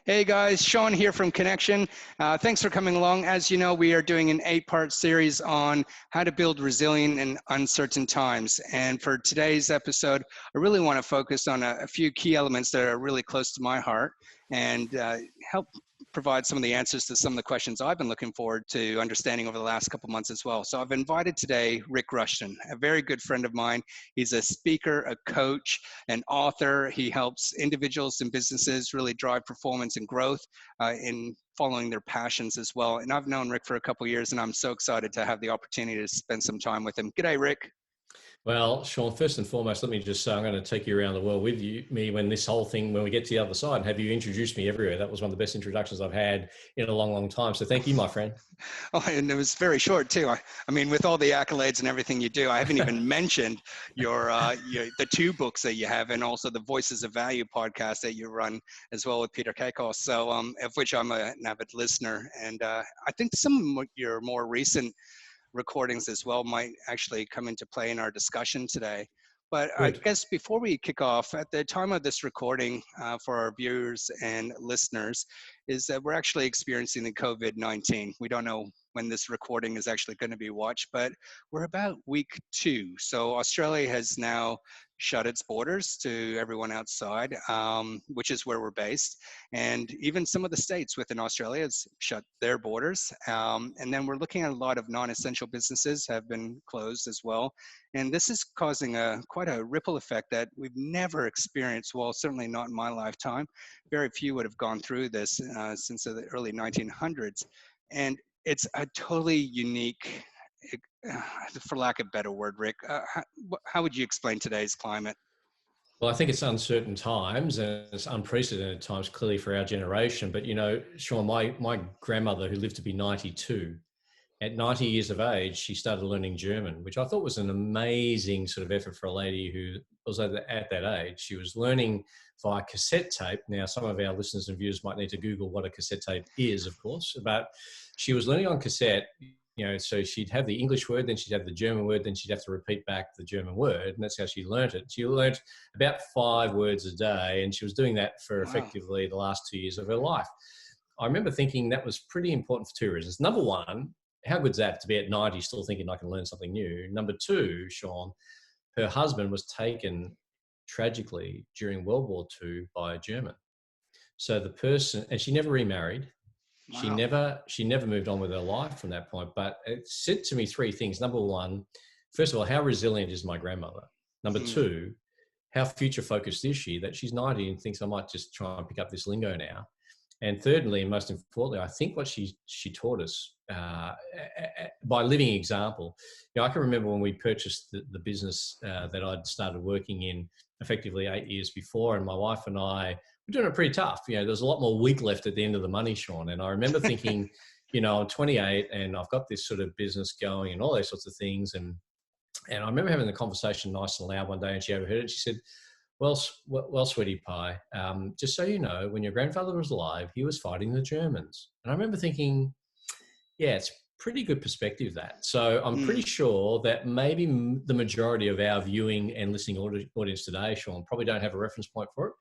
Hey guys, Sean here from Connection. Thanks for coming along. As you know, we are doing an 8-part series on how to build resilient in uncertain times. And for today's episode, I really want to focus on a few key elements that are really close to my heart and help provide some of the answers to some of the questions I've been looking forward to understanding over the last couple months as well. So I've invited today Rik Rushton, a very good friend of mine. He's a speaker, a coach, an author. He helps individuals and businesses really drive performance and growth in following their passions as well. And I've known Rik for a couple of years, and I'm so excited to have the opportunity to spend some time with him. G'day, Rik. Well, Sean, first and foremost, let me just say I'm going to take you around the world with me when this whole thing, when we get to the other side, and have you introduce me everywhere. That was one of the best introductions I've had in a long, long time. So thank you, my friend. Oh, and it was very short too. I mean, with all the accolades and everything you do, I haven't even mentioned the 2 books that you have, and also the Voices of Value podcast that you run as well with Peter Kakos. So, of which I'm an avid listener, and I think some of your more recent recordings as well might actually come into play in our discussion today. But I guess before we kick off, at the time of this recording for our viewers and listeners, is that we're actually experiencing the COVID-19. We don't know when this recording is actually going to be watched, but we're about week 2. So Australia has now shut its borders to everyone outside, which is where we're based. And even some of the states within Australia has shut their borders. And then we're looking at a lot of non-essential businesses have been closed as well. And this is causing quite a ripple effect that we've never experienced, well, certainly not in my lifetime. Very few would have gone through this since the early 1900s. And it's a totally unique, for lack of a better word, Rik, how would you explain today's climate? Well, I think it's uncertain times and it's unprecedented times, clearly, for our generation. But, you know, Sean, my grandmother, who lived to be 92, at 90 years of age, she started learning German, which I thought was an amazing sort of effort for a lady who was at that age. She was learning via cassette tape. Now, some of our listeners and viewers might need to Google what a cassette tape is, of course, but she was learning on cassette. You know, so she'd have the English word, then she'd have the German word, then she'd have to repeat back the German word, and that's how she learnt it. She learnt about 5 words a day, and she was doing that for effectively the last 2 years of her life. I remember thinking that was pretty important for 2 reasons. Number one, how good's that to be at 90 still thinking I can learn something new? Number two, Sean, her husband was taken tragically during World War II by a German. So the person, and she never remarried. Wow. She never moved on with her life from that point. But it said to me 3 things. Number one, first of all, how resilient is my grandmother? Number two, how future focused is she that she's 90 and thinks I might just try and pick up this lingo now? And thirdly, and most importantly, I think what she taught us by living example. You know, I can remember when we purchased the business that I'd started working in effectively 8 years before, and my wife and I were doing it pretty tough. You know, there's a lot more week left at the end of the money, Sean. And I remember thinking, you know, I'm 28 and I've got this sort of business going and all those sorts of things. And I remember having the conversation nice and loud one day, and she overheard it. She said, well, sweetie pie, just so you know, when your grandfather was alive, he was fighting the Germans. And I remember thinking, yeah, it's pretty good perspective, that. So I'm pretty sure that maybe the majority of our viewing and listening audience today, Sean, probably don't have a reference point for it.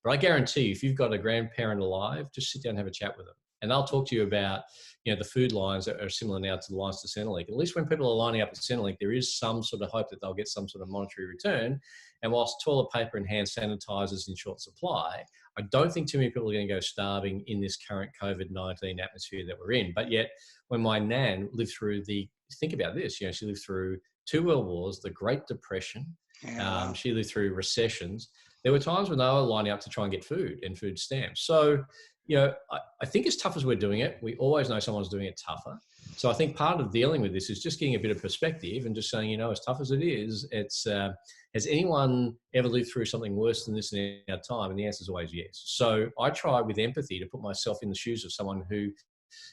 But I guarantee you, if you've got a grandparent alive, just sit down and have a chat with them. And they'll talk to you about, you know, the food lines that are similar now to the lines to Centrelink. At least when people are lining up at Centrelink, there is some sort of hope that they'll get some sort of monetary return. And whilst toilet paper and hand sanitizers in short supply, I don't think too many people are going to go starving in this current COVID-19 atmosphere that we're in. But yet, when my nan lived through think about this, you know, she lived through 2 world wars, the Great Depression. Yeah. She lived through recessions. There were times when they were lining up to try and get food and food stamps. So, you know, I think as tough as we're doing it, we always know someone's doing it tougher. So I think part of dealing with this is just getting a bit of perspective and just saying, you know, as tough as it is, it's, has anyone ever lived through something worse than this in our time? And the answer is always yes. So I try with empathy to put myself in the shoes of someone who,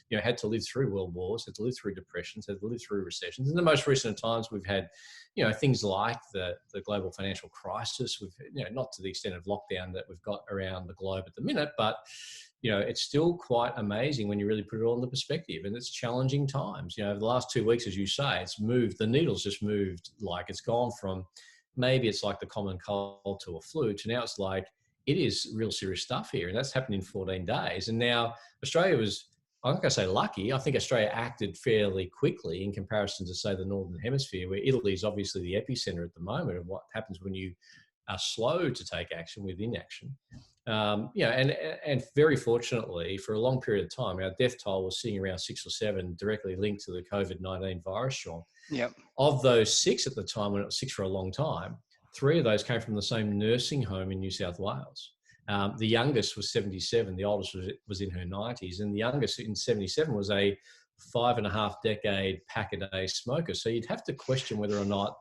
you know, had to live through world wars, had to live through depressions, had to live through recessions. In the most recent times, we've had, you know, things like the global financial crisis. We've, you know, not to the extent of lockdown that we've got around the globe at the minute, but, you know, it's still quite amazing when you really put it all into perspective. And it's challenging times. You know, over the last 2 weeks, as you say, it's moved, the needle's just moved, like it's gone from maybe it's like the common cold to a flu to now it's like, it is real serious stuff here. And that's happened in 14 days. And now Australia was, I'm not going to say lucky. I think Australia acted fairly quickly in comparison to, say, the Northern Hemisphere, where Italy is obviously the epicenter at the moment of what happens when you are slow to take action with inaction. And very fortunately, for a long period of time, our death toll was sitting around 6 or 7, directly linked to the COVID-19 virus, Sean. Yep. Of those 6 at the time, when it was 6 for a long time, 3 of those came from the same nursing home in New South Wales. The youngest was 77, the oldest was in her 90s, and the youngest in 77 was a 5.5 decade pack-a-day smoker. So you'd have to question whether or not,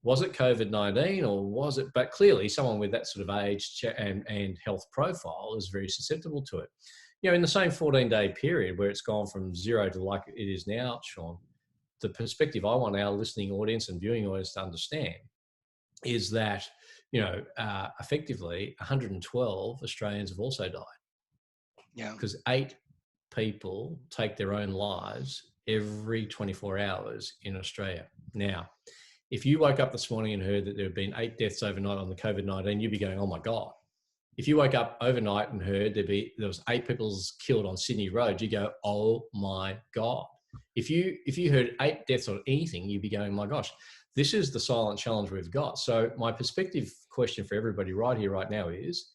was it COVID-19 or was it, but clearly someone with that sort of age and health profile is very susceptible to it. In the same 14-day period where it's gone from 0 to like it is now, Sean, the perspective I want our listening audience and viewing audience to understand is that, effectively 112 Australians have also died. Yeah. Because 8 people take their own lives every 24 hours in Australia. Now, if you woke up this morning and heard that there have been 8 deaths overnight on the COVID-19, you'd be going, oh my God. If you woke up overnight and heard there was 8 people killed on Sydney Road, you go, oh my God. If you heard 8 deaths on anything, you'd be going, my gosh, this is the silent challenge we've got. So my perspective question for everybody right here, right now is,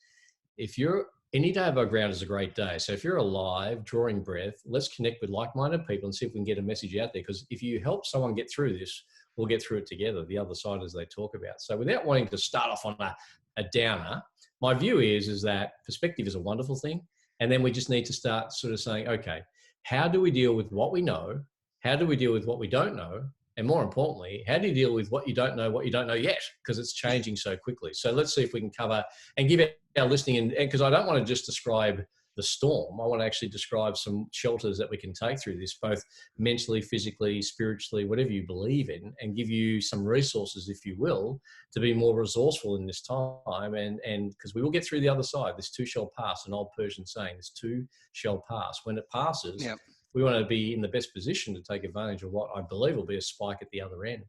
any day above ground is a great day. So if you're alive, drawing breath, let's connect with like-minded people and see if we can get a message out there. Because if you help someone get through this, we'll get through it together, the other side, as they talk about. So without wanting to start off on a downer, my view is that perspective is a wonderful thing. And then we just need to start sort of saying, okay, how do we deal with what we know? How do we deal with what we don't know? And more importantly, how do you deal with what you don't know yet? Because it's changing so quickly. So let's see if we can cover and give our listening, and because I don't want to just describe the storm, I want to actually describe some shelters that we can take through this, both mentally, physically, spiritually, whatever you believe in, and give you some resources, if you will, to be more resourceful in this time. And because we will get through the other side. This too shall pass, an old Persian saying, this too shall pass. When it passes, yep, we want to be in the best position to take advantage of what I believe will be a spike at the other end.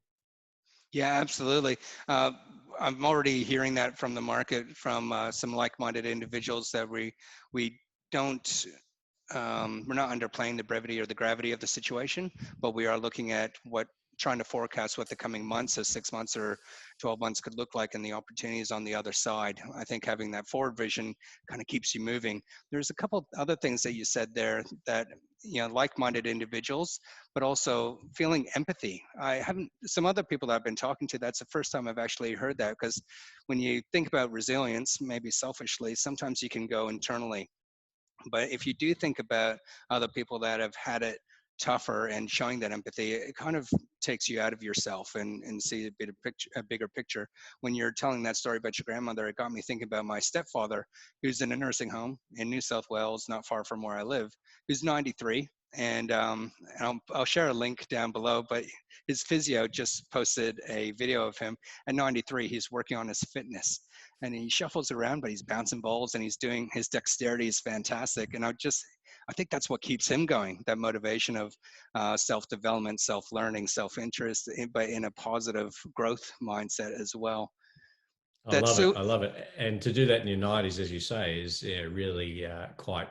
Yeah, absolutely. I'm already hearing that from the market, from some like-minded individuals, that we don't, we're not underplaying the brevity or the gravity of the situation, but we are looking at trying to forecast what the coming months, as 6 months or 12 months could look like, and the opportunities on the other side. I think having that forward vision kind of keeps you moving. There's a couple other things that you said there that, like-minded individuals, but also feeling empathy. Some other people that I've been talking to, that's the first time I've actually heard that, because when you think about resilience, maybe selfishly, sometimes you can go internally. But if you do think about other people that have had it tougher and showing that empathy, it kind of takes you out of yourself and see a bigger picture. When you're telling that story about your grandmother, it got me thinking about my stepfather, who's in a nursing home in New South Wales, not far from where I live, who's 93. And I'll share a link down below, but his physio just posted a video of him at 93. He's working on his fitness, and he shuffles around, but he's bouncing balls, and his dexterity is fantastic. And I think that's what keeps him going, that motivation of self-development, self-learning, self-interest, but in a positive growth mindset as well. I love it. And to do that in your 90s, as you say, is really quite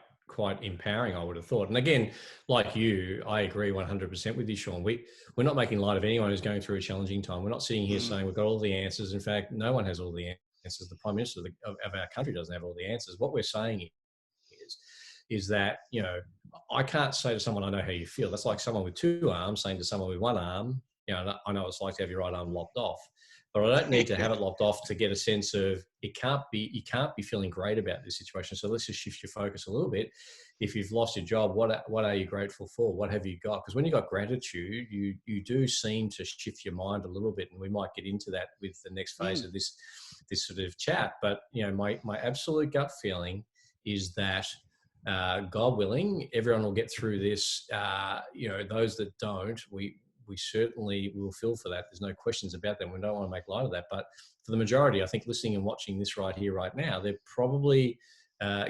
empowering, I would have thought. And again, like you, I agree 100% with you, Sean. We're not making light of anyone who's going through a challenging time. We're not sitting here saying we've got all the answers. In fact, no one has all the answers. The Prime Minister of our country doesn't have all the answers. What we're saying is that, I can't say to someone, I know how you feel. That's like someone with 2 arms saying to someone with 1 arm, I know what it's like to have your right arm lopped off. But I don't need to have it lopped off to get a sense of you can't be feeling great about this situation. So let's just shift your focus a little bit. If you've lost your job, what are you grateful for? What have you got? Because when you've got gratitude, you do seem to shift your mind a little bit. And we might get into that with the next phase of this sort of chat. But, my absolute gut feeling is that God willing, everyone will get through this. Those that don't, we certainly will feel for that. There's no questions about that. We don't want to make light of that. But for the majority, I think listening and watching this right here, right now, they're probably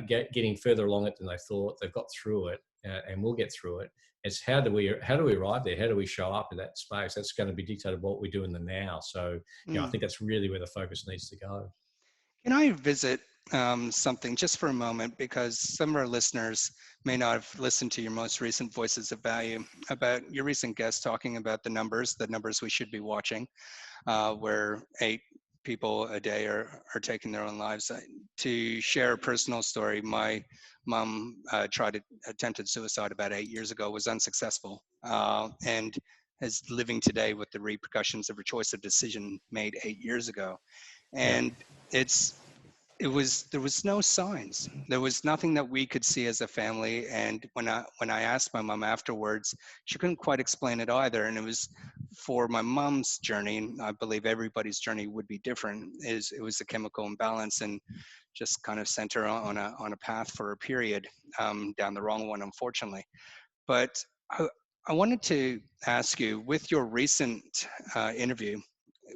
getting further along it than they thought. They've got through it and we'll get through it. It's how do we arrive there? How do we show up in that space? That's going to be dictated by what we do in the now. So, I think that's really where the focus needs to go. Can I visit something just for a moment, because some of our listeners may not have listened to your most recent Voices of Value about your recent guest talking about the numbers we should be watching, where 8 people a day are taking their own lives. To share a personal story, my mom attempted suicide about 8 years ago, was unsuccessful, and is living today with the repercussions of her choice of decision made 8 years ago. Yeah. And there was no signs. There was nothing that we could see as a family. And when I asked my mom afterwards, she couldn't quite explain it either. And it was for my mom's journey, and I believe everybody's journey would be different, is it was a chemical imbalance, and just kind of sent her on a path for a period, down the wrong one, unfortunately. But I wanted to ask you, with your recent interview,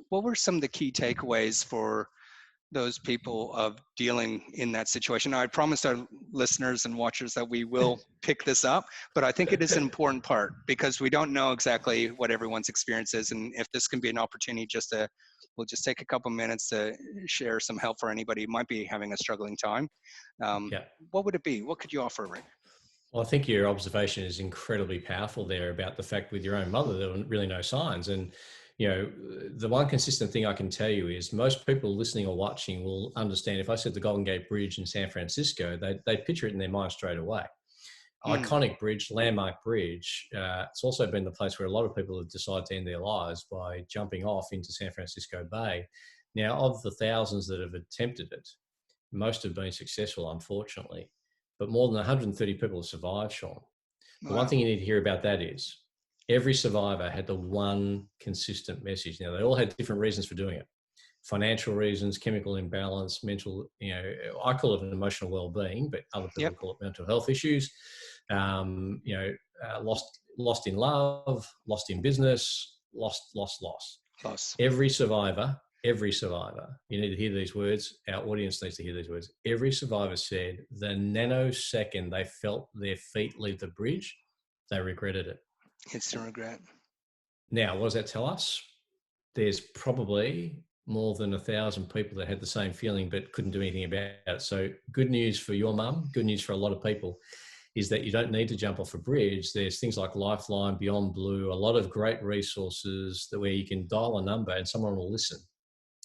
what were some of the key takeaways for those people of dealing in that situation? Now, I promised our listeners and watchers that we will pick this up, but I think it is an important part, because we don't know exactly what everyone's experience is. And if this can be an opportunity we'll just take a couple minutes to share some help for anybody who might be having a struggling time. Yeah. What would it be? What could you offer, Rik? Well, I think your observation is incredibly powerful there about the fact with your own mother, there were really no signs. And, you know, the one consistent thing I can tell you is most people listening or watching will understand if I said the Golden Gate Bridge in San Francisco, they'd picture it in their mind straight away. Iconic bridge, landmark bridge. It's also been the place where a lot of people have decided to end their lives by jumping off into San Francisco Bay. Now, of the thousands that have attempted it, most have been successful, unfortunately, but more than 130 people have survived, Sean. The one thing you need to hear about that is every survivor had the one consistent message. Now, they all had different reasons for doing it. Financial reasons, chemical imbalance, mental, I call it an emotional well-being, but other people Yep. call it mental health issues. Lost in love, lost in business, lost. Close. Every survivor, you need to hear these words. Our audience needs to hear these words. Every survivor said the nanosecond they felt their feet leave the bridge, they regretted it. Instant regret. Now, what does that tell us? There's probably more than 1,000 people that had the same feeling but couldn't do anything about it. So good news for your mum, good news for a lot of people, is that you don't need to jump off a bridge. There's things like Lifeline, Beyond Blue, a lot of great resources where you can dial a number and someone will listen.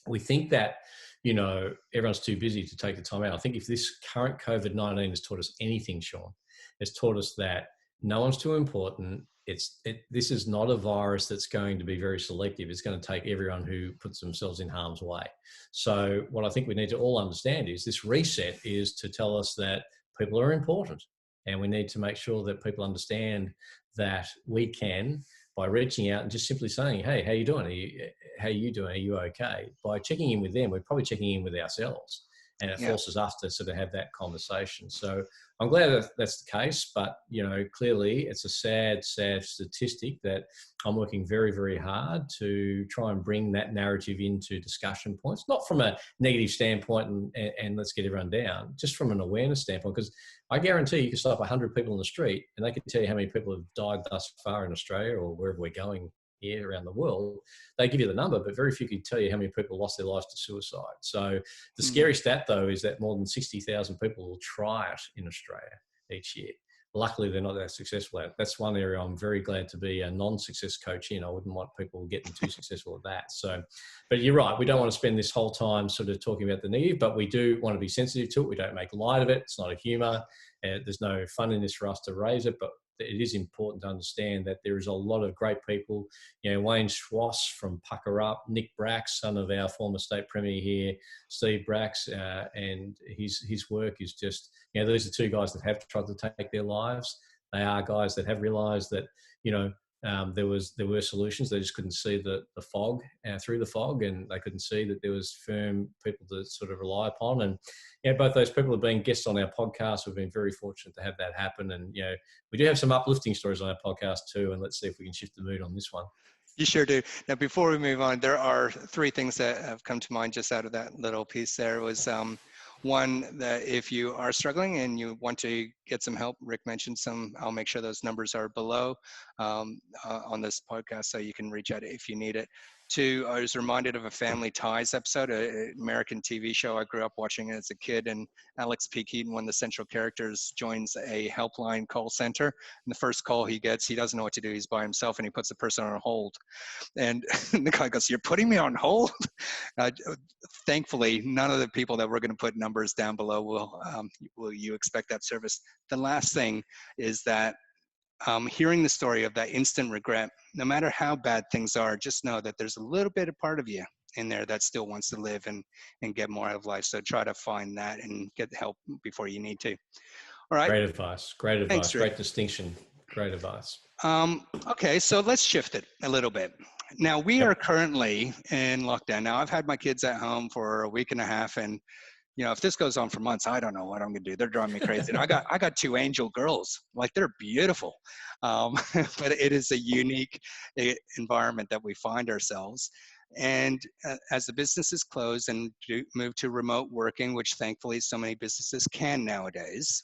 We think that, everyone's too busy to take the time out. I think if this current COVID-19 has taught us anything, Sean, it's taught us that no one's too important. This is not a virus that's going to be very selective. It's going to take everyone who puts themselves in harm's way. So what I think we need to all understand is this reset is to tell us that people are important. And we need to make sure that people understand that we can, by reaching out and just simply saying, hey, how you doing? How are you doing? Are you okay? By checking in with them, we're probably checking in with ourselves. And it forces us to sort of have that conversation. So I'm glad that that's the case, but, clearly it's a sad statistic that I'm working very, very hard to try and bring that narrative into discussion points, not from a negative standpoint and let's get everyone down, just from an awareness standpoint, because I guarantee you can stop 100 people in the street and they can tell you how many people have died thus far in Australia or wherever we're going here around the world. They give you the number, but very few can tell you how many people lost their lives to suicide. So the scary stat, though, is that more than 60,000 people will try it in Australia each year. Luckily, they're not that successful at it. That's one area I'm very glad to be a non-success coach in. I wouldn't want people getting too successful at that. So, but you're right. We don't want to spend this whole time sort of talking about the negative, but we do want to be sensitive to it. We don't make light of it. It's not a humor. There's no fun in this for us to raise it, but it is important to understand that there is a lot of great people. Wayne Schwass from Pucker Up, Nick Bracks, son of our former state premier here, Steve Bracks, and his work is just, these are two guys that have tried to take their lives. They are guys that have realised that, there were solutions. They just couldn't see the fog through the fog, and they couldn't see that there was firm people to sort of rely upon. And both those people have been guests on our podcast. We've been very fortunate to have that happen. And we do have some uplifting stories on our podcast too. And let's see if we can shift the mood on this one. You sure do. Now, before we move on, there are 3 things that have come to mind just out of that little piece there. Was one, that if you are struggling and you want to get some help, Rik mentioned some. I'll make sure those numbers are below on this podcast so you can reach out if you need it. I was reminded of a Family Ties episode, an American TV show I grew up watching as a kid, and Alex P. Keaton, one of the central characters, joins a helpline call center. And the first call he gets, he doesn't know what to do. He's by himself, and he puts the person on hold. And the guy goes, "You're putting me on hold?" Thankfully, none of the people that we're going to put numbers down below will you expect that service. The last thing is that hearing the story of that instant regret, no matter how bad things are, just know that there's a little bit of part of you in there that still wants to live and get more out of life. So try to find that and get help before you need to. All right. Great advice. Great advice. Thanks, Rik. Great distinction. Great advice. Okay, so let's shift it a little bit. Now, we are currently in lockdown. Now, I've had my kids at home for a week and a half, and you know, if this goes on for months, I don't know what I'm gonna do. They're driving me crazy. And I got two angel girls, like they're beautiful, but it is a unique environment that we find ourselves. And as the businesses close and move to remote working, which thankfully so many businesses can nowadays,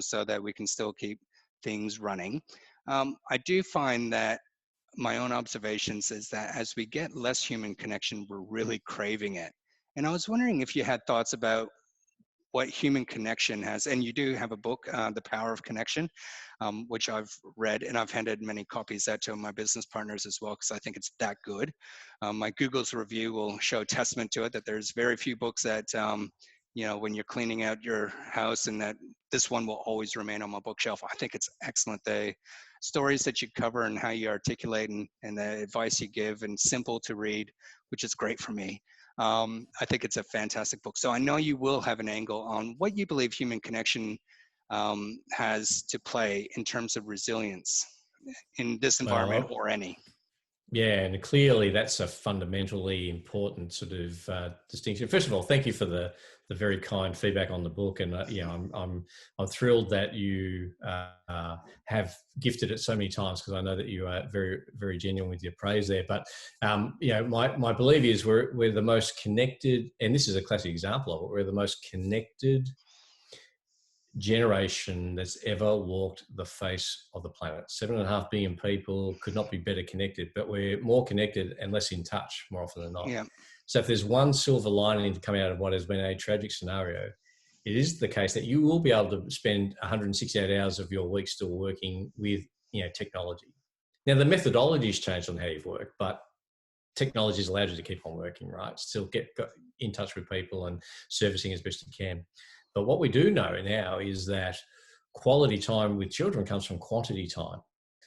so that we can still keep things running, I do find that my own observations is that as we get less human connection, we're really craving it. And I was wondering if you had thoughts about what human connection has, and you do have a book, The Power of Connection, which I've read, and I've handed many copies out to my business partners as well, because I think it's that good. My Google's review will show testament to it, that there's very few books that, you know, when you're cleaning out your house, and that this one will always remain on my bookshelf. I think it's excellent. The stories that you cover and how you articulate and the advice you give, and simple to read, which is great for me. I think it's a fantastic book. So I know you will have an angle on what you believe human connection has to play in terms of resilience in this environment or any. Yeah, and clearly that's a fundamentally important sort of distinction. First of all, thank you for the very kind feedback on the book, and you know, I'm thrilled that you have gifted it so many times, because I know that you are very, very genuine with your praise there. But you know, my belief is we're the most connected, and this is a classic example of it. We're the most connected generation that's ever walked the face of the planet. 7.5 billion people, could not be better connected, but we're more connected and less in touch more often than not. Yeah. So if there's one silver lining to come out of what has been a tragic scenario, it is the case that you will be able to spend 168 hours of your week still working with, you know, technology. Now, the methodology's changed on how you work, but technology has allowed you to keep on working, right? Still get in touch with people and servicing as best you can. But what we do know now is that quality time with children comes from quantity time.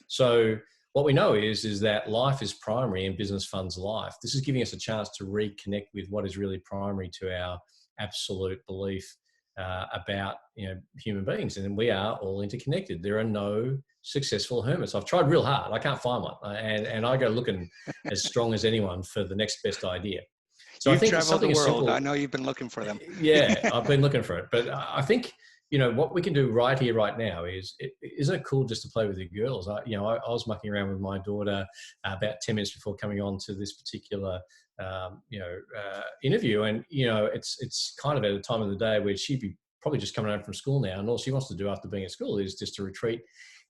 So what we know is that life is primary and business funds life. This is giving us a chance to reconnect with what is really primary to our absolute belief about, you know, human beings. And we are all interconnected. There are no successful hermits. I've tried real hard. I can't find one. And I go looking as strong as anyone for the next best idea. So You've I think traveled the world. Simple, I know you've been looking for them. Yeah, I've been looking for it. But I think, you know, what we can do right here, right now is, isn't it cool just to play with your girls? I was mucking around with my daughter about 10 minutes before coming on to this particular, interview. And, you know, it's kind of at a time of the day where she'd be probably just coming home from school now. And all she wants to do after being at school is just to retreat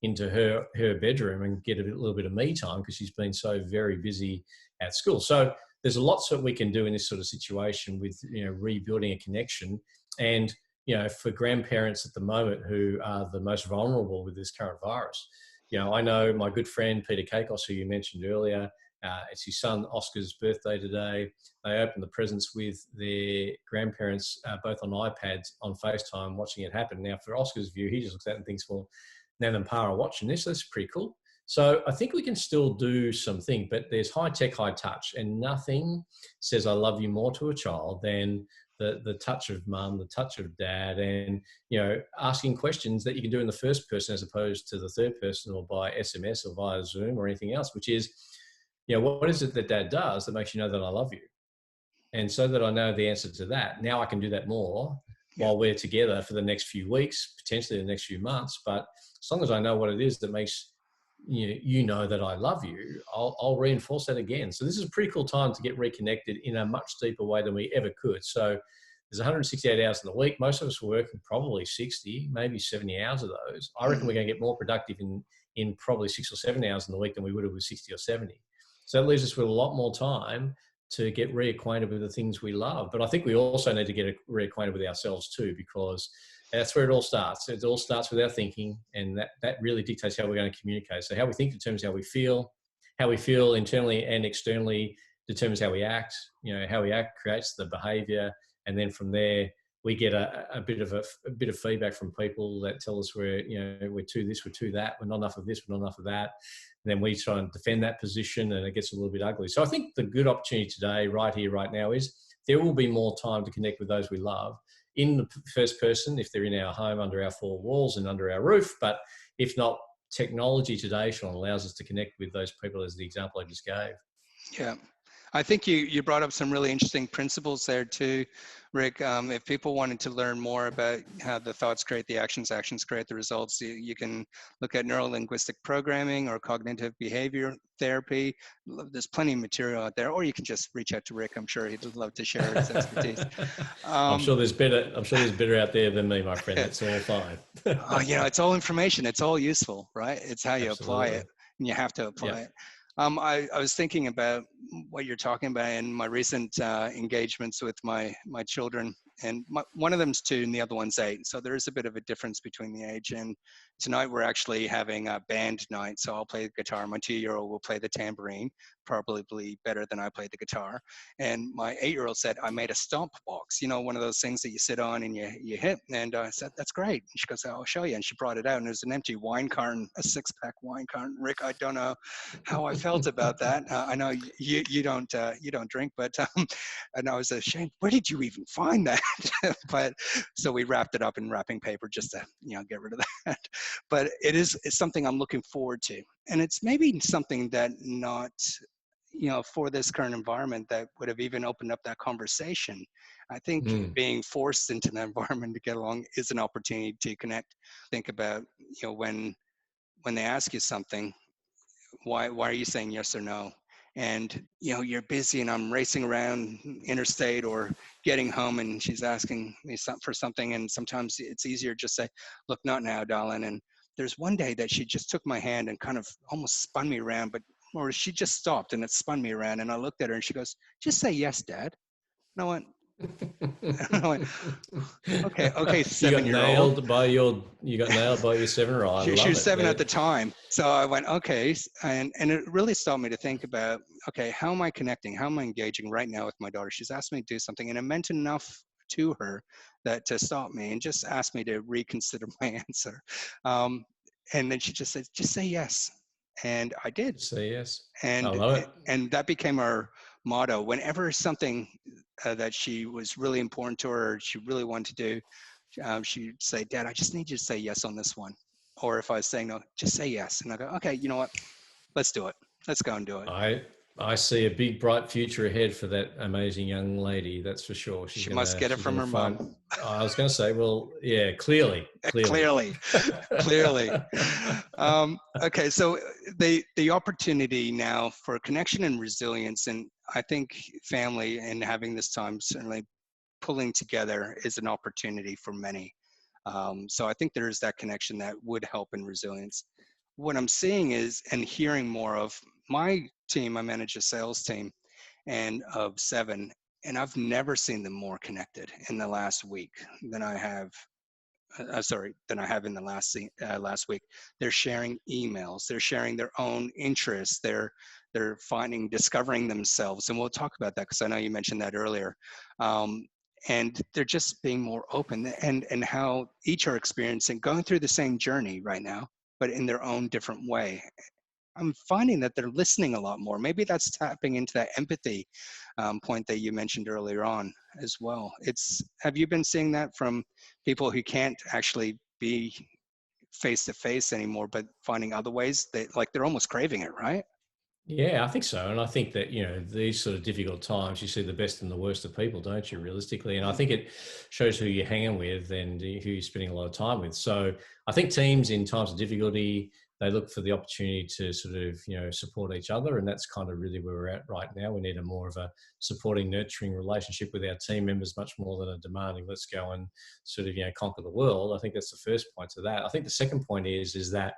into her bedroom and get a little bit of me time, because she's been so very busy at school. So there's lots that we can do in this sort of situation with, you know, rebuilding a connection. And, you know, for grandparents at the moment who are the most vulnerable with this current virus, you know, I know my good friend Peter Kakos, who you mentioned earlier, it's his son Oscar's birthday today. They opened the presents with their grandparents, both on iPads on FaceTime, watching it happen. Now, for Oscar's view, he just looks at it and thinks, well, Nan and Pa are watching this. That's pretty cool. So I think we can still do something, but there's high tech, high touch, and nothing says I love you more to a child than the touch of mum, the touch of dad, and, you know, asking questions that you can do in the first person as opposed to the third person, or by SMS or via Zoom or anything else, which is, you know, what is it that dad does that makes you know that I love you? And so that I know the answer to that, now I can do that more while we're together for the next few weeks, potentially the next few months. But as long as I know what it is that makes you know that I love you, I'll reinforce that again. So this is a pretty cool time to get reconnected in a much deeper way than we ever could. So there's 168 hours in the week. Most of us are working probably 60, maybe 70 hours of those. I reckon we're going to get more productive in probably 6 or 7 hours in the week than we would have with 60 or 70. So that leaves us with a lot more time to get reacquainted with the things we love. But I think we also need to get reacquainted with ourselves too, because that's where it all starts. It all starts with our thinking, and that really dictates how we're going to communicate. So how we think determines how we feel internally and externally determines how we act. How we act creates the behavior, and then from there we get a bit of feedback from people that tell us we're too this, we're too that, we're not enough of this, we're not enough of that. And then we try and defend that position, and it gets a little bit ugly. So I think the good opportunity today, right here, right now, is there will be more time to connect with those we love in the first person if they're in our home, under our four walls and under our roof. But if not, technology today, Sean, allows us to connect with those people, as the example I just gave. Yeah. I think you brought up some really interesting principles there too, Rik. If people wanted to learn more about how the thoughts create the actions, actions create the results, you can look at NeuroLinguistic Programming or cognitive behavior therapy. There's plenty of material out there, or you can just reach out to Rik. I'm sure he'd love to share his expertise. I'm sure there's better out there than me, my friend. That's all fine. It's all information. It's all useful, right? It's how you Absolutely. apply it, and you have to apply it. I was thinking about what you're talking about in my recent engagements with my children, and one of them's 2 and the other one's 8. So there is a bit of a difference between the age. And tonight we're actually having a band night. So I'll play the guitar. My 2-year-old will play the tambourine, probably better than I played the guitar. And my 8-year-old said, I made a stomp box, one of those things that you sit on and you hit. And I said, that's great. And she goes, I'll show you. And she brought it out, and there's an empty wine carton, a 6-pack wine carton. Rik, I don't know how I felt about that. I know you don't drink, but and I was ashamed. Where did you even find that? But so we wrapped it up in wrapping paper just to get rid of that. But it's something I'm looking forward to, and it's maybe something that not for this current environment that would have even opened up that conversation. I think being forced into the environment to get along is an opportunity to connect. Think about when they ask you something, why are you saying yes or no? And you're busy, and I'm racing around interstate or getting home, and she's asking me for something, and sometimes it's easier just say, look, not now, darling. And there's one day that she just took my hand and kind of almost spun me around, or she just stopped and it spun me around, and I looked at her and she goes, just say yes, Dad. And I went, okay, 7-year-old. You got nailed by your 7-year-old. She was 7 at the time. So I went, okay. And it really stopped me to think about, okay, how am I connecting? How am I engaging right now with my daughter? She's asked me to do something, and it meant enough to her that to stop me and just ask me to reconsider my answer. And then she just said, just say yes. And I did. Say yes. And I love it. And that became our motto. Whenever something that she was really important to her, or she really wanted to do, she'd say, Dad, I just need you to say yes on this one. Or if I was saying no, just say yes. And I go, okay, you know what? Let's do it. Let's go and do it. I see a big, bright future ahead for that amazing young lady. That's for sure. She must get it from her mom. I was going to say, well, yeah, clearly. Clearly. Okay, so the opportunity now for connection and resilience, and I think family and having this time certainly pulling together is an opportunity for many. So I think there is that connection that would help in resilience. What I'm seeing is, and hearing more of my team, I manage a sales team and of 7, and I've never seen them more connected in the last week than I have. Than I have in the last week. They're sharing emails. They're sharing their own interests. They're discovering themselves, and we'll talk about that because I know you mentioned that earlier. And they're just being more open, and how each are experiencing going through the same journey right now, but in their own different way. I'm finding that they're listening a lot more. Maybe that's tapping into that empathy point that you mentioned earlier on as well. Have you been seeing that from people who can't actually be face to face anymore, but finding other ways they're almost craving it, right? Yeah, I think so. And I think that, these sort of difficult times, you see the best and the worst of people, don't you, realistically? And I think it shows who you're hanging with and who you're spending a lot of time with. So I think teams in times of difficulty, they look for the opportunity to sort of, support each other. And that's kind of really where we're at right now. We need a more of a supporting, nurturing relationship with our team members, much more than a demanding, let's go and sort of, conquer the world. I think that's the first point to that. I think the second point is that,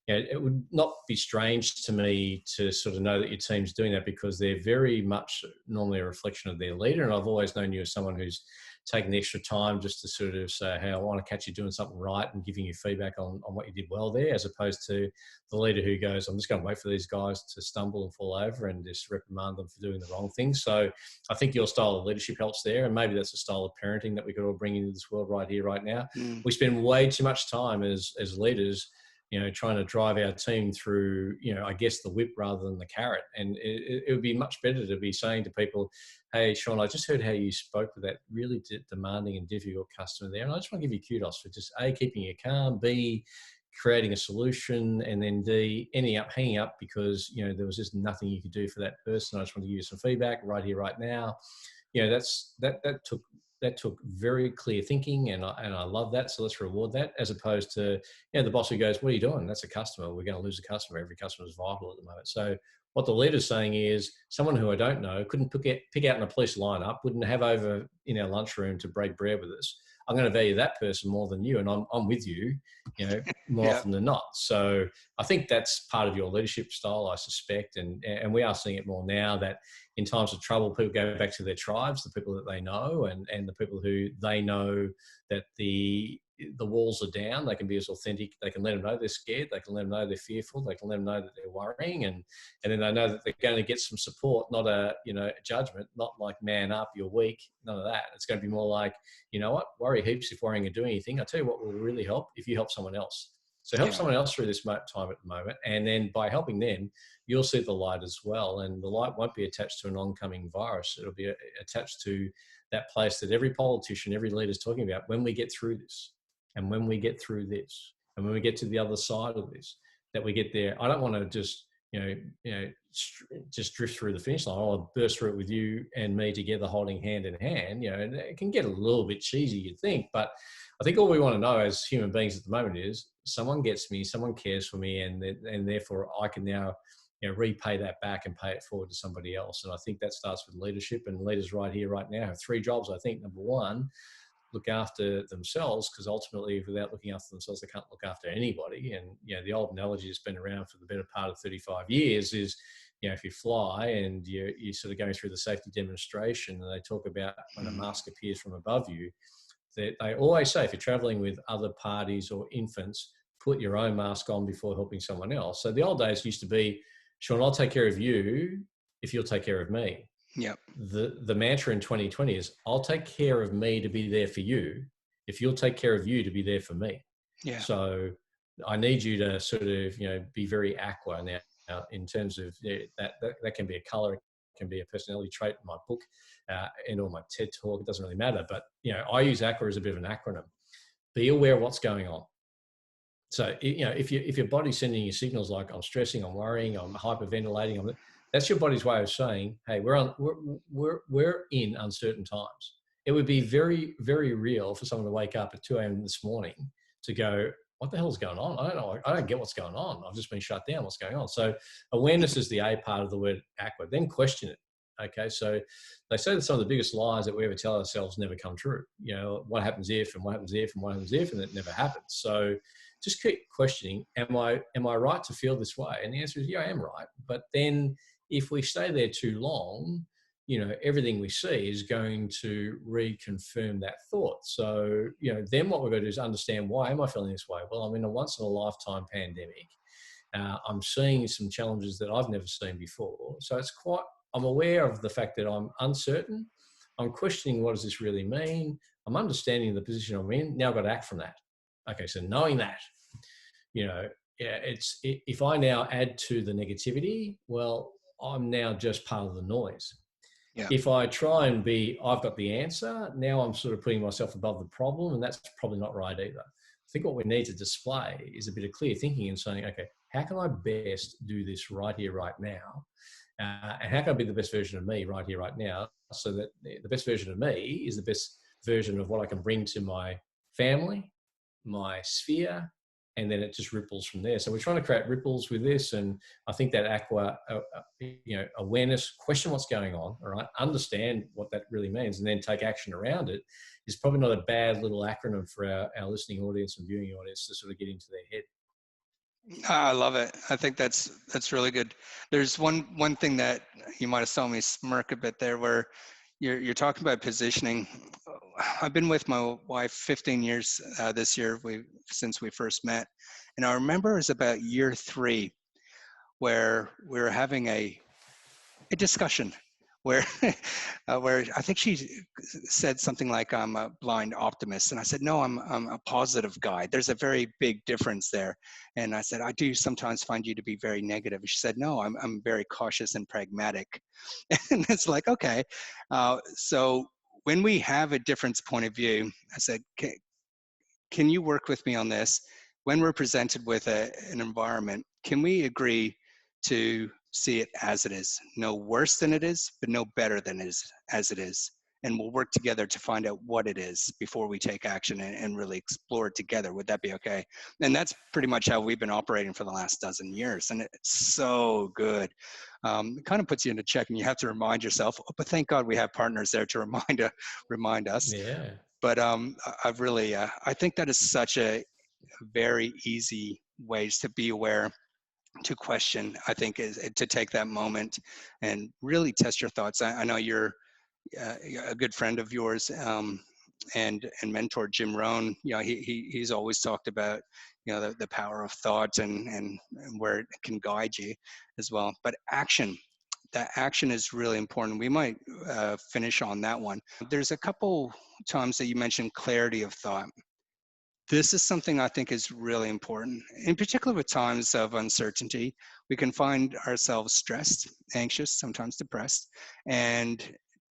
it would not be strange to me to sort of know that your team's doing that, because they're very much normally a reflection of their leader. And I've always known you as someone who's taken the extra time just to sort of say, hey, I want to catch you doing something right, and giving you feedback on what you did well there, as opposed to the leader who goes, I'm just going to wait for these guys to stumble and fall over and just reprimand them for doing the wrong thing. So I think your style of leadership helps there. And maybe that's a style of parenting that we could all bring into this world right here, right now. We spend way too much time as leaders, trying to drive our team through, I guess the whip rather than the carrot. And it would be much better to be saying to people, hey, Sean, I just heard how you spoke with that really demanding and difficult customer there. And I just want to give you kudos for just A, keeping you calm, B, creating a solution, and then D, hanging up because, there was just nothing you could do for that person. I just want to give you some feedback right here, right now. That took very clear thinking, and I love that. So let's reward that, as opposed to the boss who goes, "What are you doing? That's a customer. We're going to lose a customer. Every customer is vital at the moment." So what the leader's saying is, someone who I don't know couldn't pick out in a police lineup, wouldn't have over in our lunchroom to break bread with us. I'm going to value that person more than you, and I'm with you, more often than not. So I think that's part of your leadership style, I suspect, and we are seeing it more now, that in times of trouble, people go back to their tribes, the people that they know, and the people who they know that the walls are down. They can be as authentic. They can let them know they're scared. They can let them know they're fearful. They can let them know that they're worrying, and then they know that they're going to get some support, not a judgment, not like, man up, you're weak, none of that. It's going to be more like, you know what, worry heaps if worrying and doing anything. I'll tell you what will really help, if you help someone else. So help someone else through this time at the moment, and then by helping them, you'll see the light as well. And the light won't be attached to an oncoming virus. It'll be attached to that place that every politician, every leader is talking about. When we get through this, and when we get through this, and when we get to the other side of this, that we get there. I don't want to just just drift through the finish line. I'll burst through it with you and me together, holding hand in hand. And it can get a little bit cheesy, you'd think, but I think all we want to know as human beings at the moment is someone gets me, someone cares for me, and therefore I can now repay that back and pay it forward to somebody else. And I think that starts with leadership, and leaders right here, right now have three jobs. I think number one, look after themselves, because ultimately without looking after themselves, they can't look after anybody. And the old analogy that's been around for the better part of 35 years is, if you fly and you're sort of going through the safety demonstration, and they talk about when a mask appears from above you, that they always say, if you're traveling with other parties or infants, put your own mask on before helping someone else. So the old days used to be, Sean, I'll take care of you if you'll take care of me. Yep. The mantra in 2020 is, I'll take care of me to be there for you if you'll take care of you to be there for me. Yeah. So I need you to sort of, be very aqua now in terms of that can be a color, it can be a personality trait in my book and or my TED talk. It doesn't really matter. But, I use aqua as a bit of an acronym. Be aware of what's going on. So, if your body's sending you signals like I'm stressing, I'm worrying, I'm hyperventilating, that's your body's way of saying, hey, we're in uncertain times. It would be very, very real for someone to wake up at 2 a.m. this morning to go, what the hell is going on? I don't know. I don't get what's going on. I've just been shut down. What's going on? So awareness is the A part of the word aqua. Then question it. Okay. So they say that some of the biggest lies that we ever tell ourselves never come true. What happens if, and what happens if, and what happens if, and it never happens. So just keep questioning, am I right to feel this way? And the answer is, yeah, I am right. But then if we stay there too long, everything we see is going to reconfirm that thought. So, then what we're going to do is understand, why am I feeling this way? Well, I'm in a once in a lifetime pandemic. I'm seeing some challenges that I've never seen before. So I'm aware of the fact that I'm uncertain. I'm questioning, what does this really mean? I'm understanding the position I'm in. Now I've got to act from that. Okay. So knowing that, if I now add to the negativity, well, I'm now just part of the noise. Yeah. If I try and I've got the answer, now I'm sort of putting myself above the problem, and that's probably not right either. I think what we need to display is a bit of clear thinking and saying, okay, how can I best do this right here, right now? And how can I be the best version of me right here, right now? So that the best version of me is the best version of what I can bring to my family, my sphere, and then it just ripples from there. So we're trying to create ripples with this. And I think that aqua, awareness, question what's going on, all right, understand what that really means, and then take action around it is probably not a bad little acronym for our listening audience and viewing audience to sort of get into their head. I love it. I think that's really good. There's one thing that you might have saw me smirk a bit there, where you're talking about positioning. I've been with my wife 15 years this year. Since we first met, and I remember it was about year 3 where we were having a discussion where where I think she said something like, I'm a blind optimist, and I said, no, I'm a positive guy. There's a very big difference there. And I said, I do sometimes find you to be very negative. She said, no, I'm very cautious and pragmatic. And it's like, okay. So when we have a difference point of view, I said, can you work with me on this? When we're presented with an environment, can we agree to see it as it is? No worse than it is, but no better than it is as it is. And we'll work together to find out what it is before we take action and really explore it together. Would that be okay? And that's pretty much how we've been operating for the last dozen years. And it's so good. It kind of puts you in a check, and you have to remind yourself, oh, but thank God we have partners there to remind us. Yeah. But I've really, I think that is such a very easy ways to be aware, to question. I think is to take that moment and really test your thoughts. I know you're a good friend of yours, and mentor Jim Rohn. You know, he's always talked about, you know, the power of thought and where it can guide you as well. But action. That action is really important. We might finish on that one. There's a couple times that you mentioned clarity of thought. This is something I think is really important. In particular, with times of uncertainty, we can find ourselves stressed, anxious, sometimes depressed, and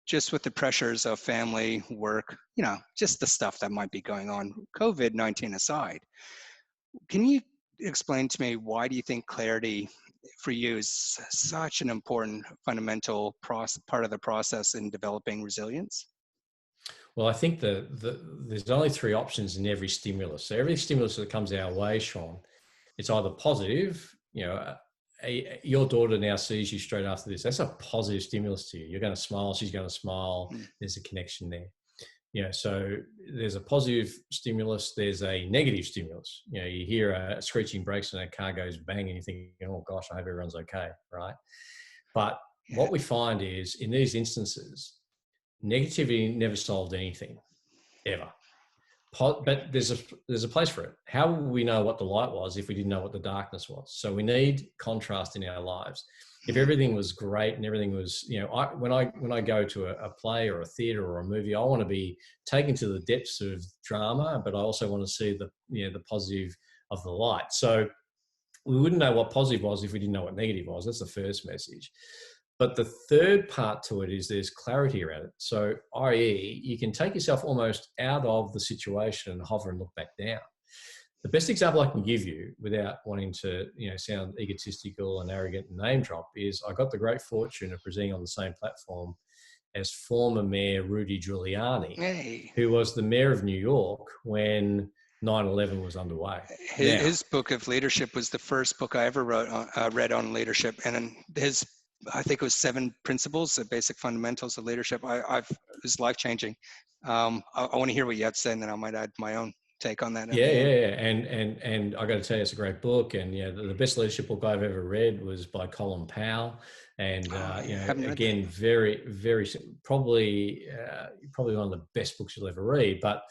just with the pressures of family, work, you know, just the stuff that might be going on, COVID-19 aside. Can you explain to me, why do you think clarity for you is such an important fundamental part of the process in developing resilience? Well, I think there's only 3 options in every stimulus. So every stimulus that comes our way, Sean, it's either positive, you know, your daughter now sees you straight after this. That's a positive stimulus to you. You're going to smile. She's going to smile. Mm. There's a connection there. You know, so there's a positive stimulus. There's a negative stimulus. You know, you hear a screeching brakes and a car goes bang, and you think, oh gosh, I hope everyone's okay, right? But Yeah. what we find is, in these instances, negativity never solved anything, ever. But there's a place for it. How will we know what the light was if we didn't know what the darkness was? So we need contrast in our lives. If everything was great and everything was, you know, when I go to a play or a theater or a movie, I want to be taken to the depths of drama, but I also want to see the positive of the light. So we wouldn't know what positive was if we didn't know what negative was. That's the first message. But the third part to it is there's clarity around it. So, i.e., you can take yourself almost out of the situation and hover and look back down. The best example I can give you, without wanting to, you know, sound egotistical and arrogant and name drop, is I got the great fortune of presenting on the same platform as former Mayor Rudy Giuliani, Hey. who was the mayor of New York when 9/11 was underway. His book of leadership was the first book I ever read on leadership, and I think it was 7 principles, the basic fundamentals of leadership. It was life changing. I want to hear what you have to say, and then I might add my own take on that at the end. Yeah. And I got to tell you, it's a great book. And yeah, the best leadership book I've ever read was by Colin Powell. And you know, again, very probably one of the best books you'll ever read. But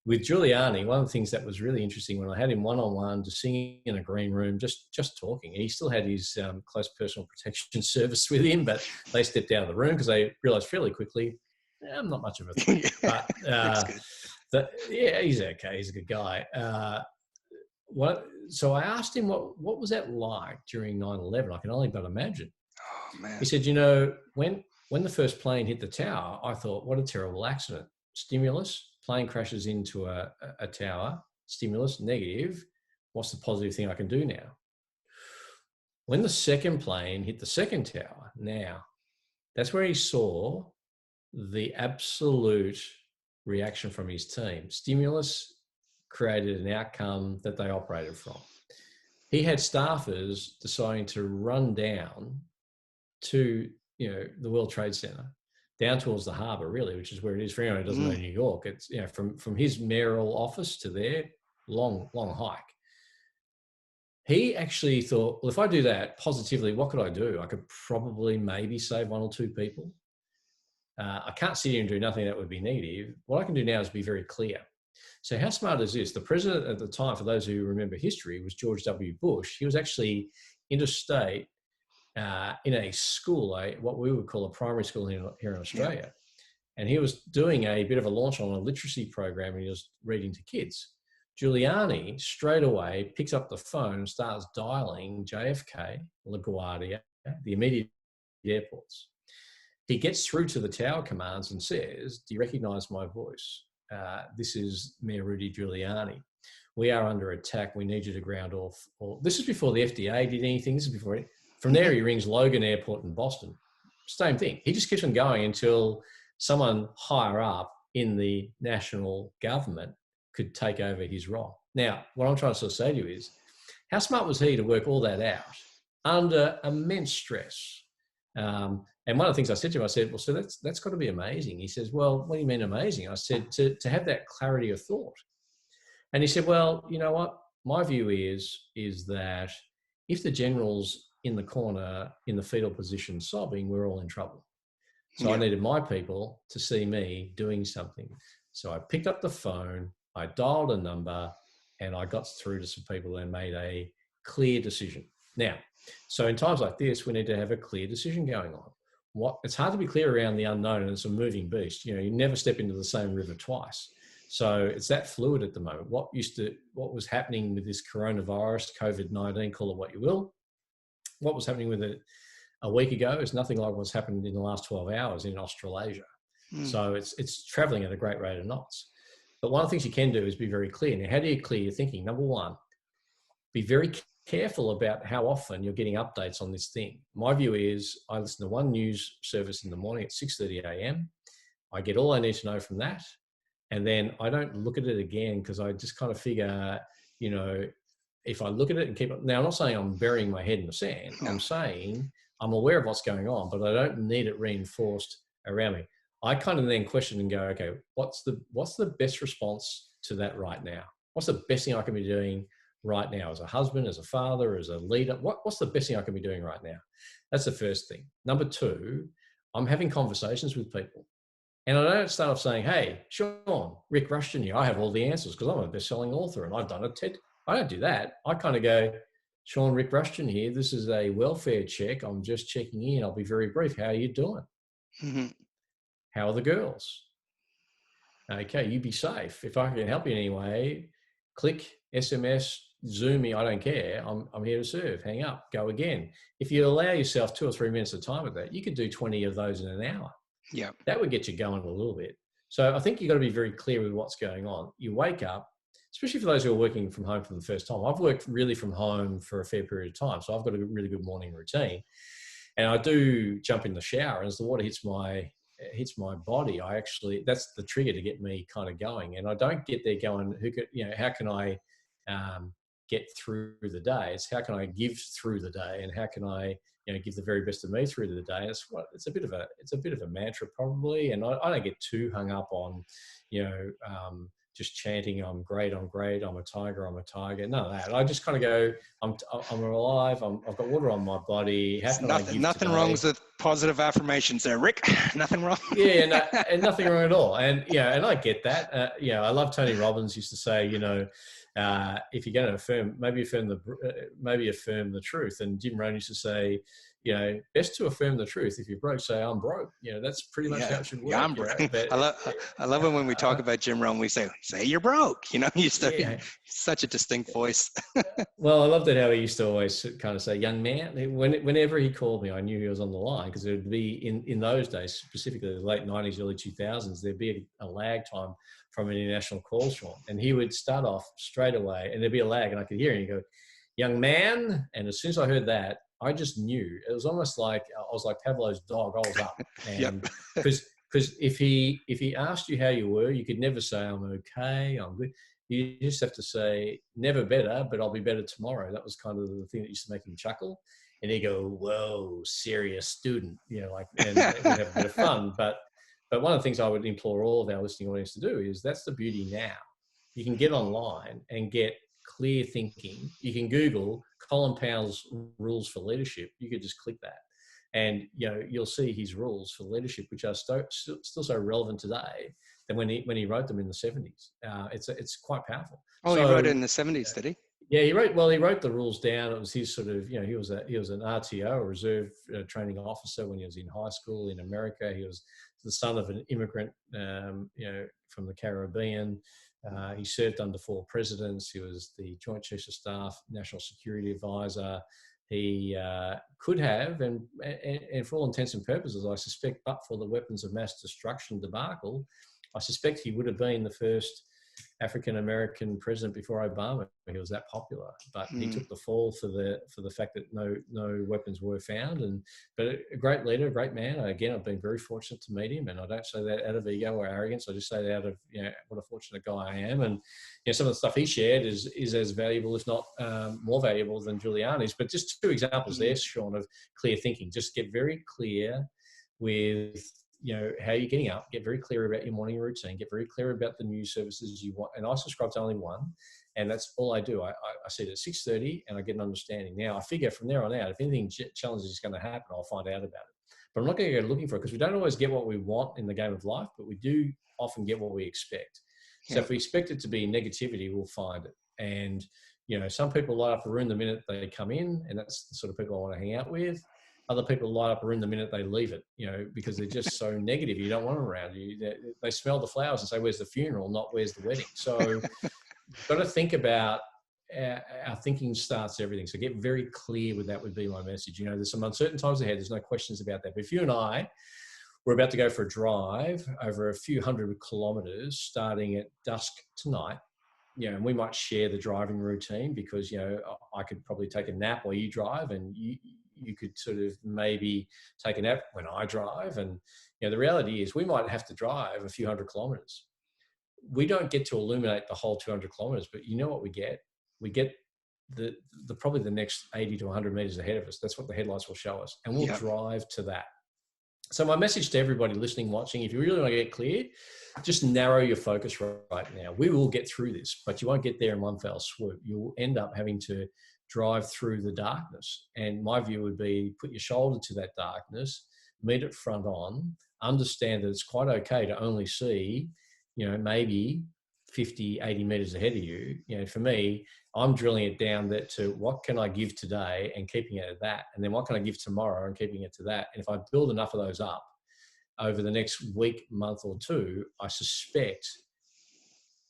with Giuliani, one of the things that was really interesting when I had him one-on-one, just singing in a green room, just talking. He still had his close personal protection service with him, but they stepped out of the room because they realized fairly quickly, I'm not much of a threat. But yeah, he's okay. He's a good guy. So I asked him, what was that like during 9/11? I can only but imagine. Oh, man. He said, you know, when the first plane hit the tower, I thought, what a terrible accident. Stimulus, plane crashes into a tower. Stimulus, negative. What's the positive thing I can do now? When the second plane hit the second tower, now, that's where he saw the absolute reaction from his team. Stimulus created an outcome that they operated from. He had staffers deciding to run down to, you know, the World Trade Center, down towards the harbour, really, which is where it is for anyone who doesn't know New York. It's, you know, from his mayoral office to there, long hike. he actually thought, well, if I do that positively, what could I do? I could probably maybe save 1 or 2 people. I can't sit here and do nothing that would be negative. What I can do now is be very clear. So how smart is this? The president at the time, for those who remember history, was George W. Bush. He was actually interstate in a school, what we would call a primary school here in Australia. Yeah. And he was doing a bit of a launch on a literacy program, and he was reading to kids. Giuliani straight away picks up the phone and starts dialing JFK, LaGuardia, the immediate airports. He gets through to the tower commands and says, do you recognize my voice? This is Mayor Rudy Giuliani. We are under attack. We need you to ground off. This is before the FDA did anything. This is before. From there, he rings Logan Airport in Boston. Same thing. He just keeps on going until someone higher up in the national government could take over his role. Now, what I'm trying to sort of say to you is, how smart was he to work all that out under immense stress? And one of the things I said to him, I said, well, so that's got to be amazing. He says, well, what do you mean amazing? I said, to have that clarity of thought. And he said, well, you know what? My view is that if the general's in the corner in the fetal position sobbing, we're all in trouble. So I needed my people to see me doing something. So I picked up the phone, I dialed a number, and I got through to some people and made a clear decision. Now, so in times like this, we need to have a clear decision going on. It's hard to be clear around the unknown, and it's a moving beast. You never step into the same river twice. So it's that fluid at the moment. What was happening with this coronavirus, COVID-19, call it what you will, what was happening with it a week ago is nothing like what's happened in the last 12 hours in Australasia. So it's traveling at a great rate of knots. But one of the things you can do is be very clear. Now, how do you clear your thinking? Number one, be very careful about how often you're getting updates on this thing. My view is I listen to one news service in the morning at 6:30 a.m. I get all I need to know from that. And then I don't look at it again because I just kind of figure, if I look at it and keep it. Now, I'm not saying I'm burying my head in the sand. No. I'm saying I'm aware of what's going on, but I don't need it reinforced around me. I kind of then question and go, okay, what's the best response to that right now? What's the best thing I can be doing right now as a husband, as a father, as a leader? What's the best thing I can be doing right now? That's the first thing. Number two, I'm having conversations with people. And I don't start off saying, hey, Sean, Rik Rushton here, I have all the answers because I'm a best-selling author and I've done a TED. I don't do that. I kind of go, Sean, Rik Rushton here. This is a welfare check. I'm just checking in. I'll be very brief. How are you doing? Mm-hmm. How are the girls? Okay, you be safe. If I can help you in any way, click, SMS, Zoom me. I don't care. I'm here to serve. Hang up. Go again. If you allow yourself 2 or 3 minutes of time at that, you could do 20 of those in an hour. Yeah, that would get you going a little bit. So I think you've got to be very clear with what's going on. You wake up, especially for those who are working from home for the first time. I've worked really from home for a fair period of time, so I've got a really good morning routine. And I do jump in the shower, and as the water hits my body, that's the trigger to get me kind of going. And I don't get there going, how can I get through the day? It's how can I give through the day, and how can I give the very best of me through the day. It's a bit of a mantra probably, and I don't get too hung up on, just chanting, I'm great, I'm a tiger, I'm a tiger. None of that. I just kind of go, I'm alive, I've got water on my body. How can I give nothing today? wrong with positive affirmations there, Rik. Nothing wrong. Yeah, and nothing wrong at all. And and I get that. I love Tony Robbins used to say, if you're going to affirm, maybe affirm the truth. And Jim Rohn used to say, best to affirm the truth. If you're broke, say I'm broke. That's pretty much how it should work. Yeah, I'm broke. I love it when we talk about Jim Rohn. We say you're broke. Such a distinct voice. Well, I loved it how he used to always kind of say, young man. Whenever he called me, I knew he was on the line, because it would be in those days, specifically the late 90s, early 2000s, there'd be a lag time from an international call, Sean. And he would start off straight away, and there'd be a lag, and I could hear him. He'd go, young man. And as soon as I heard that, I just knew. It was almost like I was like Pavlov's dog. I was up, and because if he asked you how you were, you could never say I'm okay, I'm good. You just have to say never better, but I'll be better tomorrow. That was kind of the thing that used to make him chuckle. And he'd go, whoa, serious student, and we'd have a bit of fun. But one of the things I would implore all of our listening audience to do is, that's the beauty now. You can get online and get clear thinking. You can Google Colin Powell's rules for leadership, you could just click that. And, you'll see his rules for leadership, which are still so relevant today than when he wrote them in the 70s. It's quite powerful. Oh, he wrote it in the 70s, did he? Yeah, he wrote the rules down. It was his sort of, he was an RTO, a reserve training officer when he was in high school in America. He was the son of an immigrant, from the Caribbean. He served under 4 presidents. He was the Joint Chiefs of Staff, National Security Advisor. He could have, and for all intents and purposes, I suspect, but for the weapons of mass destruction debacle, I suspect he would have been the first African-American president before Obama. He was that popular, but he took the fall for the fact that no weapons were found. But a great leader, a great man. Again, I've been very fortunate to meet him, and I don't say that out of ego or arrogance. I just say that out of what a fortunate guy I am. And some of the stuff he shared is as valuable, if not more valuable, than Giuliani's. But just 2 examples there, Sean, of clear thinking. Just get very clear with how you're getting up, get very clear about your morning routine, get very clear about the news services you want. And I subscribe to only one, and that's all I do. I sit at 6:30 and I get an understanding. Now I figure from there on out, if anything challenging is going to happen, I'll find out about it. But I'm not going to go looking for it, because we don't always get what we want in the game of life, but we do often get what we expect. So if we expect it to be negativity, we'll find it. And, some people light up a room the minute they come in, and that's the sort of people I want to hang out with. Other people light up a room the minute they leave it, because they're just so negative. You don't want them around you. They smell the flowers and say, "Where's the funeral?" Not "Where's the wedding?" So you've got to think about our thinking starts everything. So get very clear with that would be my message. There's some uncertain times ahead. There's no questions about that. But if you and I were about to go for a drive over a few hundred kilometers starting at dusk tonight, and we might share the driving routine, because, I could probably take a nap while you drive, and you could sort of maybe take a nap when I drive. And, the reality is we might have to drive a few hundred kilometers. We don't get to illuminate the whole 200 kilometers, but you know what we get? We get the probably the next 80 to 100 meters ahead of us. That's what the headlights will show us. And we'll drive to that. So my message to everybody listening, watching, if you really want to get clear, just narrow your focus right now. We will get through this, but you won't get there in one fell swoop. You'll end up having to drive through the darkness. And my view would be, put your shoulder to that darkness, meet it front on, understand that it's quite okay to only see, maybe 50, 80 meters ahead of you. For me, I'm drilling it down to what can I give today and keeping it at that. And then what can I give tomorrow and keeping it to that. And if I build enough of those up over the next week, month or 2, I suspect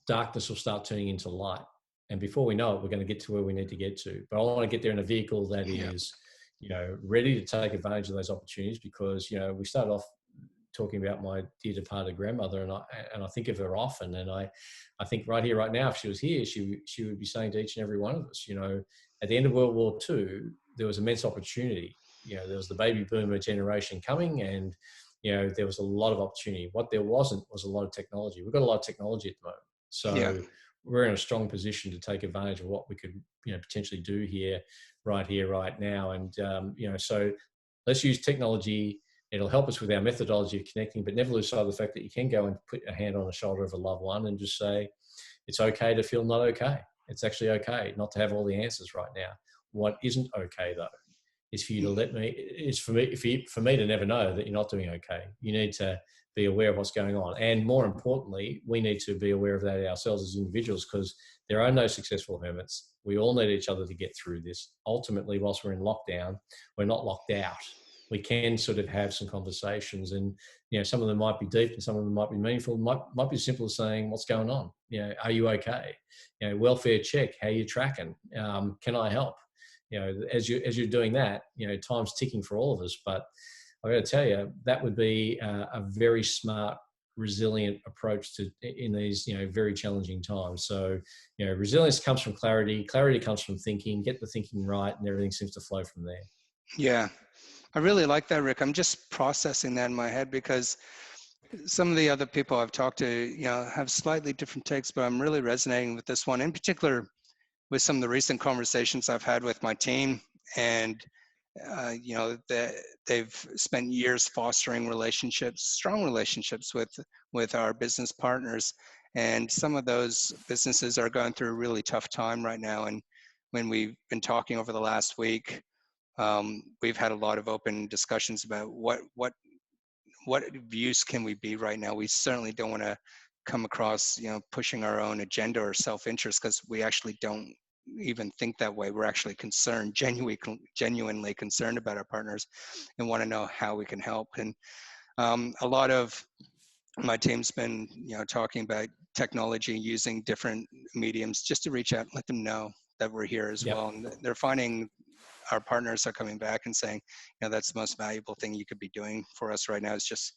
darkness will start turning into light. And before we know it, we're going to get to where we need to get to. But I want to get there in a vehicle that is, ready to take advantage of those opportunities, because, we started off talking about my dear departed grandmother, and I think of her often. And I think right here, right now, if she was here, she would be saying to each and every one of us, at the end of World War II, there was immense opportunity. There was the baby boomer generation coming, and, there was a lot of opportunity. What there wasn't was a lot of technology. We've got a lot of technology at the moment. So we're in a strong position to take advantage of what we could, potentially do here, right now. And, so let's use technology. It'll help us with our methodology of connecting, but never lose sight of the fact that you can go and put a hand on the shoulder of a loved one and just say, it's okay to feel not okay. It's actually okay not to have all the answers right now. What isn't okay, though, is for you to for me to never know that you're not doing okay. You need to be aware of what's going on. And more importantly, we need to be aware of that ourselves as individuals, because there are no successful hermits. We all need each other to get through this. Ultimately, whilst we're in lockdown, we're not locked out. We can sort of have some conversations, and, some of them might be deep and some of them might be meaningful. Might be as simple as saying, what's going on? Are you okay? Welfare check, how you tracking? Can I help? As you're doing that, time's ticking for all of us, but I've got to tell you, that would be a very smart, resilient approach in these, very challenging times. So, resilience comes from clarity. Clarity comes from thinking. Get the thinking right, and everything seems to flow from there. Yeah, I really like that, Rick. I'm just processing that in my head, because some of the other people I've talked to, have slightly different takes, but I'm really resonating with this one, in particular with some of the recent conversations I've had with my team. And they've spent years fostering relationships, strong relationships with our business partners, and some of those businesses are going through a really tough time right now. And when we've been talking over the last week, we've had a lot of open discussions about what views can we be right now. We certainly don't want to come across, pushing our own agenda or self-interest, because we actually don't even think that way. We're actually concerned, genuinely concerned about our partners, and want to know how we can help. And a lot of my team's been, talking about technology, using different mediums just to reach out and let them know that we're here as well. And they're finding, our partners are coming back and saying, that's the most valuable thing you could be doing for us right now, is just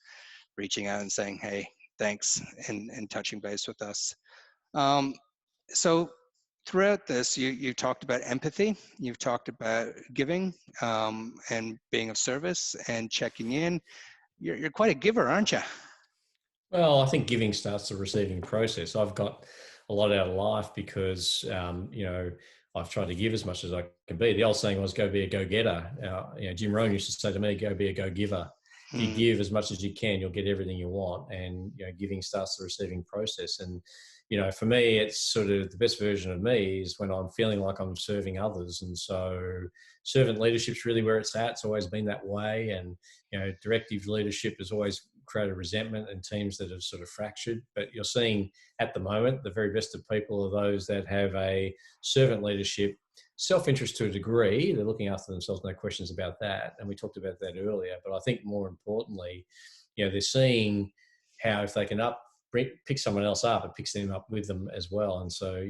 reaching out and saying, hey, thanks, and touching base with us. So throughout this, you talked about empathy, you've talked about giving, and being of service and checking in. You're quite a giver, aren't you? Well, I think giving starts the receiving process. I've got a lot out of life because, I've tried to give as much as I can be. The old saying was, go be a go-getter. Jim Rohn used to say to me, go be a go-giver. If you give as much as you can, you'll get everything you want. And, giving starts the receiving process. And, for me, it's sort of the best version of me is when I'm feeling like I'm serving others. And so servant leadership's really where it's at. It's always been that way. And, directive leadership has always created resentment in teams that have sort of fractured. But you're seeing at the moment, the very best of people are those that have a servant leadership, self-interest to a degree. They're looking after themselves, no questions about that. And we talked about that earlier. But I think more importantly, they're seeing how if they can pick someone else up, it picks them up with them as well. And so,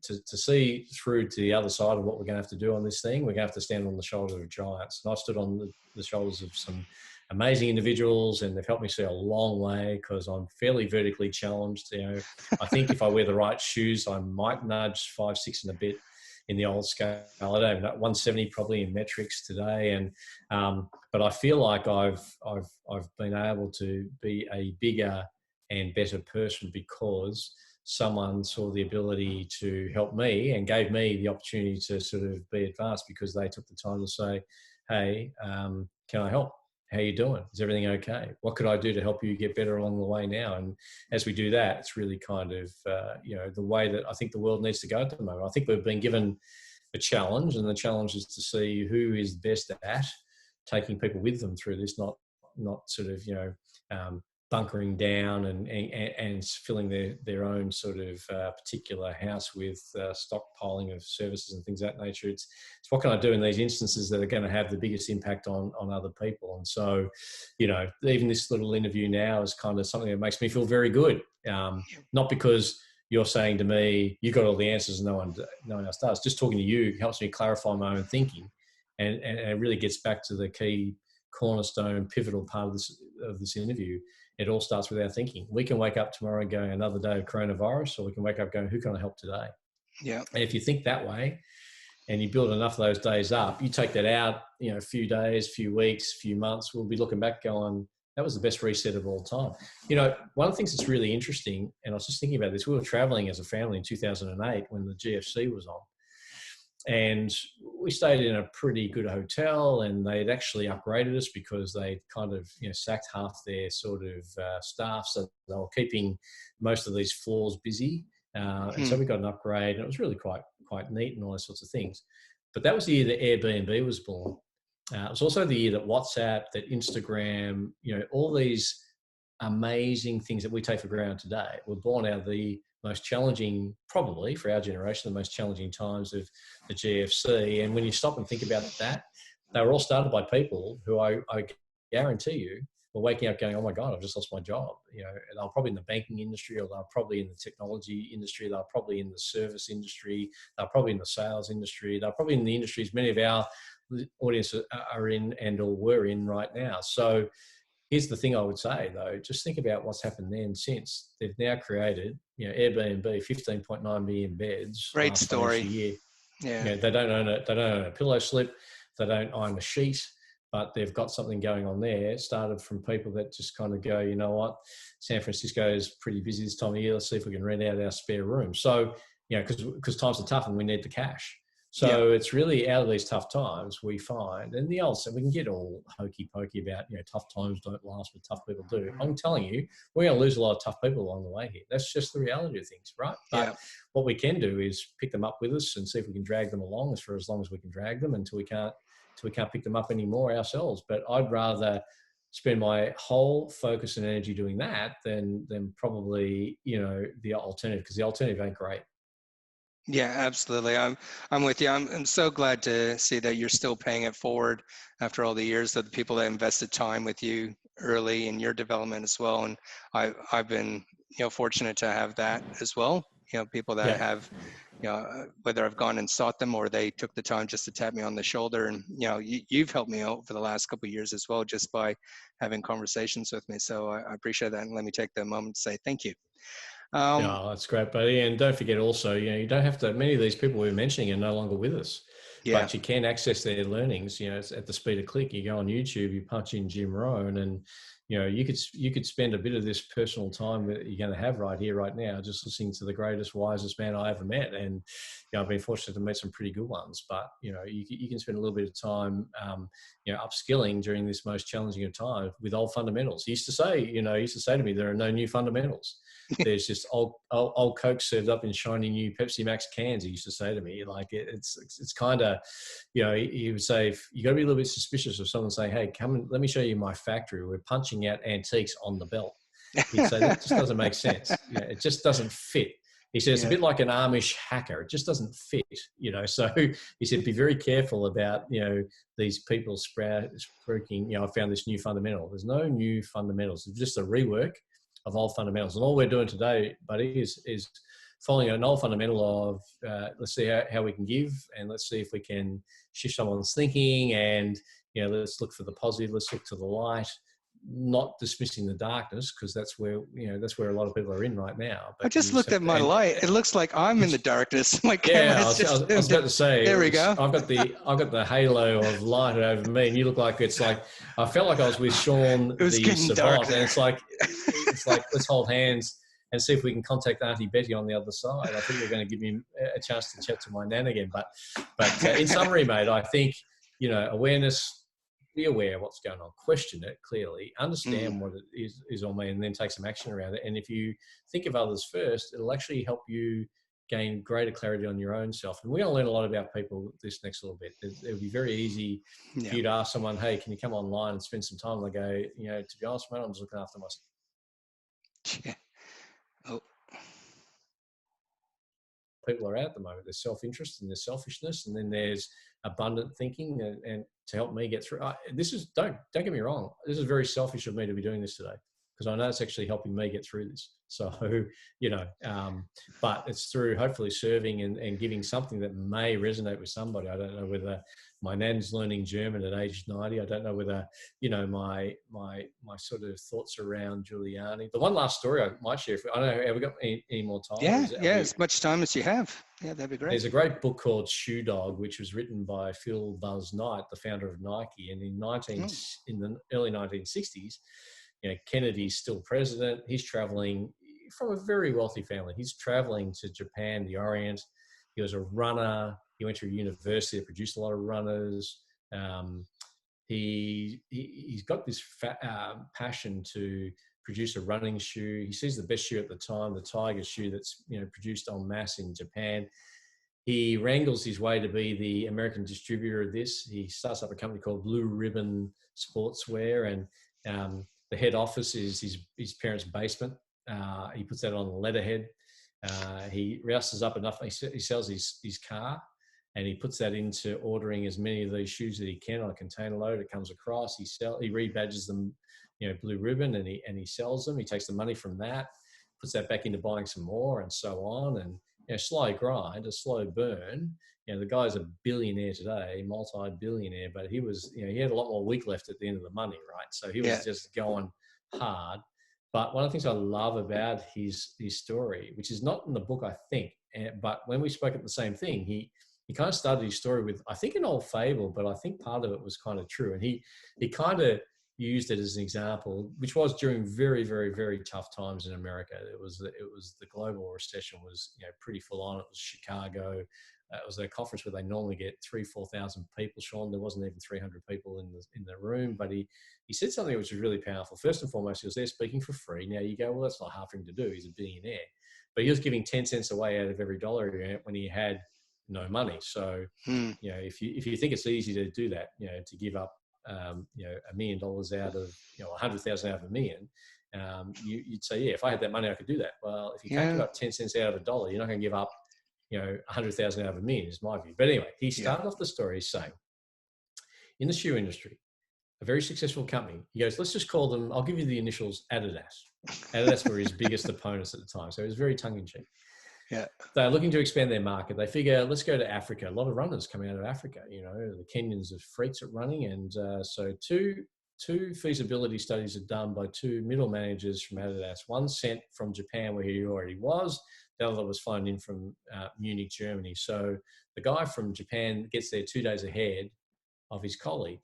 to see through to the other side of what we're going to have to do on this thing, we're going to have to stand on the shoulders of giants. And I've stood on the shoulders of some amazing individuals, and they've helped me see a long way because I'm fairly vertically challenged. I think if I wear the right shoes, I might nudge 5, 6 and a bit in the old scale. I don't know, 170 probably in metrics today. And but I feel like I've been able to be a bigger and better person because someone saw the ability to help me and gave me the opportunity to sort of be advanced because they took the time to say, hey, can I help? How you doing? Is everything okay? What could I do to help you get better along the way now? And as we do that, it's really kind of, the way that I think the world needs to go at the moment. I think we've been given a challenge, and the challenge is to see who is best at taking people with them through this, not sort of, bunkering down and filling their own sort of particular house with stockpiling of services and things of that nature. It's what can I do in these instances that are going to have the biggest impact on other people. And so, even this little interview now is kind of something that makes me feel very good. Not because you're saying to me, you got all the answers and no one else does. Just talking to you helps me clarify my own thinking. And it really gets back to the key cornerstone, pivotal part of this interview. It all starts with our thinking. We can wake up tomorrow and go, another day of coronavirus, or we can wake up going, who can I help today? Yeah. And if you think that way and you build enough of those days up, you take that out, a few days, few weeks, few months, we'll be looking back going, that was the best reset of all time. One of the things that's really interesting, and I was just thinking about this, we were traveling as a family in 2008 when the GFC was on. And we stayed in a pretty good hotel, and they'd actually upgraded us because they'd kind of, sacked half their sort of staff. So they were keeping most of these floors busy. And so we got an upgrade, and it was really quite neat and all those sorts of things. But that was the year that Airbnb was born. It was also the year that WhatsApp, that Instagram, all these amazing things that we take for granted today were born out of the most challenging, probably for our generation, the most challenging times of the GFC. And when you stop and think about that, they were all started by people who I guarantee you were waking up going, oh my God, I've just lost my job. They're probably in the banking industry, or they're probably in the technology industry. They're probably in the service industry. They're probably in the sales industry. They're probably in the industries many of our audience are in and or were in right now. So here's the thing I would say, though, just think about what's happened then since. They've now created, Airbnb, 15.9 million beds. Great story. Year. Yeah. They don't own a pillow slip. They don't own a sheet, but they've got something going on there. It started from people that just kind of go, you know what, San Francisco is pretty busy this time of year. Let's see if we can rent out our spare room. So, because times are tough and we need the cash. So it's really out of these tough times we find, and the old, so we can get all hokey pokey about, tough times don't last, but tough people do. I'm telling you, we're going to lose a lot of tough people along the way here. That's just the reality of things, right? But what we can do is pick them up with us and see if we can drag them along for as long as we can drag them until we can't pick them up anymore ourselves. But I'd rather spend my whole focus and energy doing that than probably, the alternative, because the alternative ain't great. Yeah, absolutely. I'm with you. I'm so glad to see that you're still paying it forward after all the years of the people that invested time with you early in your development as well. And I've been, fortunate to have that as well. People that have, whether I've gone and sought them or they took the time just to tap me on the shoulder. And, you've helped me out for the last couple of years as well, just by having conversations with me. So I appreciate that. And let me take the moment to say thank you. That's great, buddy. And don't forget also, you don't have to, many of these people we were mentioning are no longer with us, but you can access their learnings, it's at the speed of click. You go on YouTube, you punch in Jim Rohn, and, you could spend a bit of this personal time that you're going to have right here, right now, just listening to the greatest, wisest man I ever met. And, I've been fortunate to meet some pretty good ones, but, you can spend a little bit of time, upskilling during this most challenging of time with old fundamentals. He used to say to me, there are no new fundamentals. There's just old Coke served up in shiny new Pepsi Max cans. He used to say to me, like, it's kind of, he would say, you got to be a little bit suspicious of someone saying, hey, come and let me show you my factory. We're punching out antiques on the belt. He'd say, that just doesn't make sense. It just doesn't fit. He said, it's a bit like an Amish hacker. It just doesn't fit, So he said, be very careful about, these people spruiking, I found this new fundamental. There's no new fundamentals. It's just a rework of old fundamentals. And all we're doing today, buddy, is following an old fundamental of let's see how we can give, and let's see if we can shift someone's thinking, and let's look for the positive, let's look to the light, not dismissing the darkness, because that's where a lot of people are in right now. But I just looked at my light. It looks like I'm in the darkness. My camera I was about to say. There we go. I've got the halo of light over me, and you look like I felt like I was with Sean the Savant, and it's like let's hold hands and see if we can contact Auntie Betty on the other side. I think you're going to give me a chance to chat to my nan again. But in summary, mate, I think awareness. Be aware of what's going on, question it clearly, understand what it is all mean, and then take some action around it. And if you think of others first, it'll actually help you gain greater clarity on your own self. And we're going to learn a lot about people this next little bit. It'll be very easy for you to ask someone, hey, can you come online and spend some time? And they go, to be honest, mate, I'm just looking after myself. Yeah. Oh. People are at the moment. There's self-interest and there's selfishness, and then there's abundant thinking, and to help me get through. Don't get me wrong. This is very selfish of me to be doing this today, because I know it's actually helping me get through this. So, but it's through hopefully serving and giving something that may resonate with somebody. I don't know whether my nan's learning German at age 90. I don't know whether, my sort of thoughts around Giuliani. The one last story I might share, I don't know, have we got any more time? As much time as you have. Yeah, that'd be great. There's a great book called Shoe Dog, which was written by Phil Buzz Knight, the founder of Nike. And in the early 1960s, Kennedy's still president. He's traveling from a very wealthy family. He's traveling to Japan, the Orient. He was a runner. He went to a university that produced a lot of runners. He's got this passion to produce a running shoe. He sees the best shoe at the time, the Tiger shoe that's produced en masse in Japan. He wrangles his way to be the American distributor of this. He starts up a company called Blue Ribbon Sportswear, and the head office is his parents' basement. He puts that on the letterhead. He rouses up enough. He sells his car, and he puts that into ordering as many of these shoes that he can on a container load. It comes across. He rebadges them, Blue Ribbon, and he sells them. He takes the money from that, puts that back into buying some more, and so on. And slow grind, a slow burn. The guy's a billionaire today, multi-billionaire, but he was, he had a lot more week left at the end of the money, right? So he was just going hard. But one of the things I love about his story, which is not in the book, I think, but when we spoke at the same thing, he kind of started his story with, I think, an old fable, but I think part of it was kind of true. And he kind of used it as an example, which was during very, very, very tough times in America. It was the global recession was pretty full on. It was Chicago, it was a conference where they normally get 4,000 people, Sean. There wasn't even 300 people in the room, but he said something which was really powerful. First and foremost, he was there speaking for free. Now you go, well, that's not hard for him to do. He's a billionaire. But he was giving 10 cents away out of every dollar he earned when he had no money. So, if you think it's easy to do that, to give up, $1 million out of, 100,000 out of $1 million, you'd say, yeah, if I had that money, I could do that. Well, if you can't give up 10 cents out of a dollar, you're not going to give up, 100,000 out of $1 million is my view. But anyway, he started off the story saying, in the shoe industry, a very successful company, he goes, let's just call them, I'll give you the initials Adidas. Adidas were his biggest opponents at the time. So it was very tongue-in-cheek. Yeah. They're looking to expand their market. They figure, let's go to Africa. A lot of runners coming out of Africa. The Kenyans are freaks at running. And so two feasibility studies are done by two middle managers from Adidas. One sent from Japan, where he already was. The other was flown in from Munich, Germany. So the guy from Japan gets there 2 days ahead of his colleague.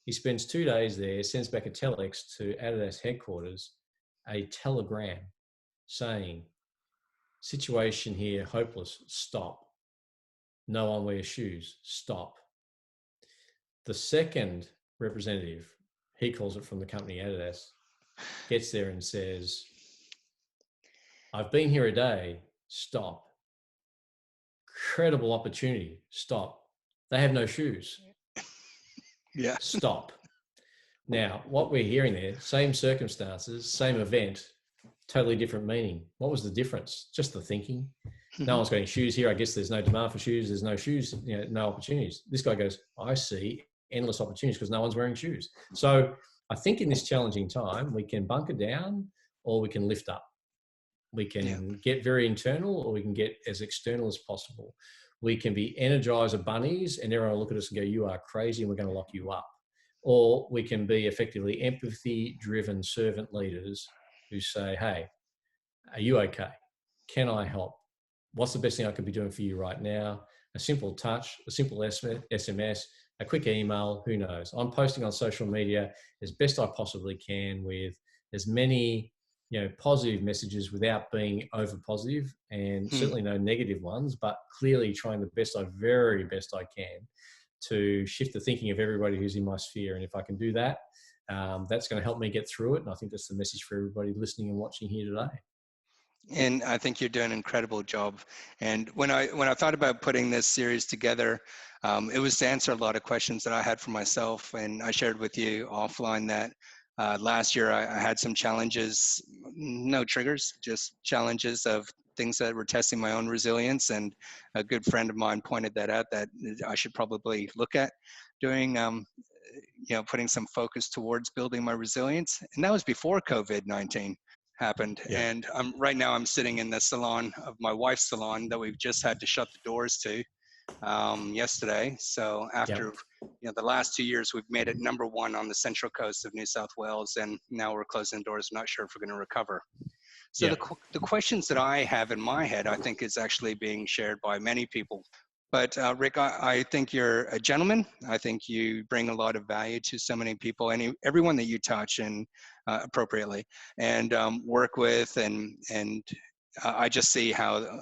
He spends 2 days there, sends back a TedX to Adidas headquarters, a telegram saying, situation here, hopeless, stop. No one wears shoes, stop. The second representative, he calls it from the company Adidas, gets there and says, I've been here a day, stop. Incredible opportunity, stop. They have no shoes. Yeah. Stop. Now, what we're hearing there, same circumstances, same event, totally different meaning. What was the difference? Just the thinking. No one's got shoes here. I guess there's no demand for shoes. There's no shoes, no opportunities. This guy goes, I see endless opportunities because no one's wearing shoes. So I think in this challenging time, we can bunker down or we can lift up. We can get very internal or we can get as external as possible. We can be energizer bunnies and everyone will look at us and go, you are crazy and we're going to lock you up. Or we can be effectively empathy-driven servant leaders who say, hey, are you okay? Can I help? What's the best thing I could be doing for you right now? A simple touch, a simple SMS, a quick email, who knows? I'm posting on social media as best I possibly can with as many positive messages without being over positive and certainly no negative ones, but clearly trying the very best I can to shift the thinking of everybody who's in my sphere. And if I can do that, that's going to help me get through it. And I think that's the message for everybody listening and watching here today. And I think you're doing an incredible job. And when I thought about putting this series together, it was to answer a lot of questions that I had for myself. And I shared with you offline that last year I had some challenges, no triggers, just challenges of things that were testing my own resilience. And a good friend of mine pointed that out, that I should probably look at doing, putting some focus towards building my resilience. And that was before COVID-19 happened. Yeah. And right now I'm sitting in the salon of my wife's salon that we've just had to shut the doors to yesterday. So after the last 2 years, we've made it #1 on the central coast of New South Wales, and now we're closing the doors. Not sure if we're going to recover. So the questions that I have in my head, I think is actually being shared by many people. But Rik, I think you're a gentleman. I think you bring a lot of value to so many people, and everyone that you touch and appropriately and work with, and I just see how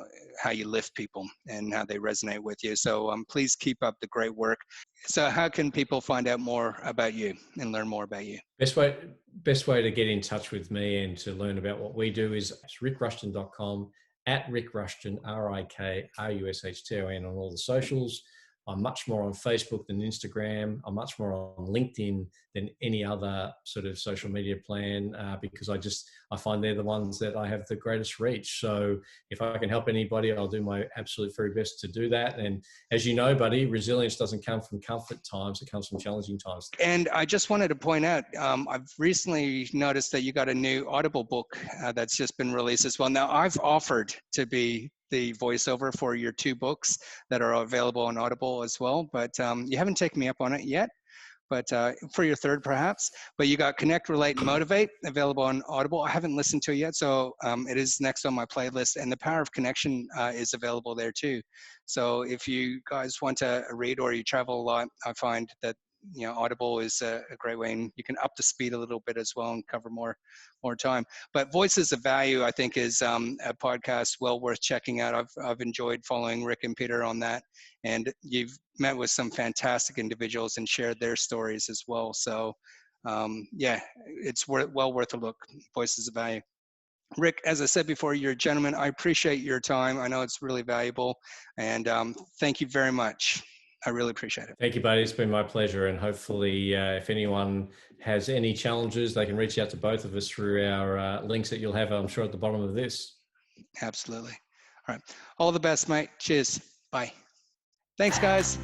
you lift people and how they resonate with you. So please keep up the great work. So how can people find out more about you and learn more about you? Best way to get in touch with me and to learn about what we do is rikrushton.com, @Rik Rushton, RIKRUSHTON on all the socials. I'm much more on Facebook than Instagram. I'm much more on LinkedIn than any other sort of social media plan because I find they're the ones that I have the greatest reach. So if I can help anybody, I'll do my absolute very best to do that. And as you know, buddy, resilience doesn't come from comfort times. It comes from challenging times. And I just wanted to point out, I've recently noticed that you got a new Audible book that's just been released as well. Now, I've offered to be the voiceover for your 2 books that are available on Audible as well, but you haven't taken me up on it yet. But for your 3rd perhaps, but you got Connect, Relate, and Motivate available on Audible. I haven't listened to it yet, so it is next on my playlist, and The Power of Connection is available there too. So if you guys want to read or you travel a lot, I find that Audible is a great way, and you can up the speed a little bit as well and cover more time. But Voices of Value, I think, is a podcast well worth checking out. I've enjoyed following Rik and Peter on that, and you've met with some fantastic individuals and shared their stories as well. So yeah, it's well worth a look. Voices of Value. Rik, as I said before, you're a gentleman. I appreciate your time. I know it's really valuable, and thank you very much. I really appreciate it. Thank you, buddy. It's been my pleasure. And hopefully, if anyone has any challenges, they can reach out to both of us through our links that you'll have, I'm sure, at the bottom of this. Absolutely. All right. All the best, mate. Cheers. Bye. Thanks, guys.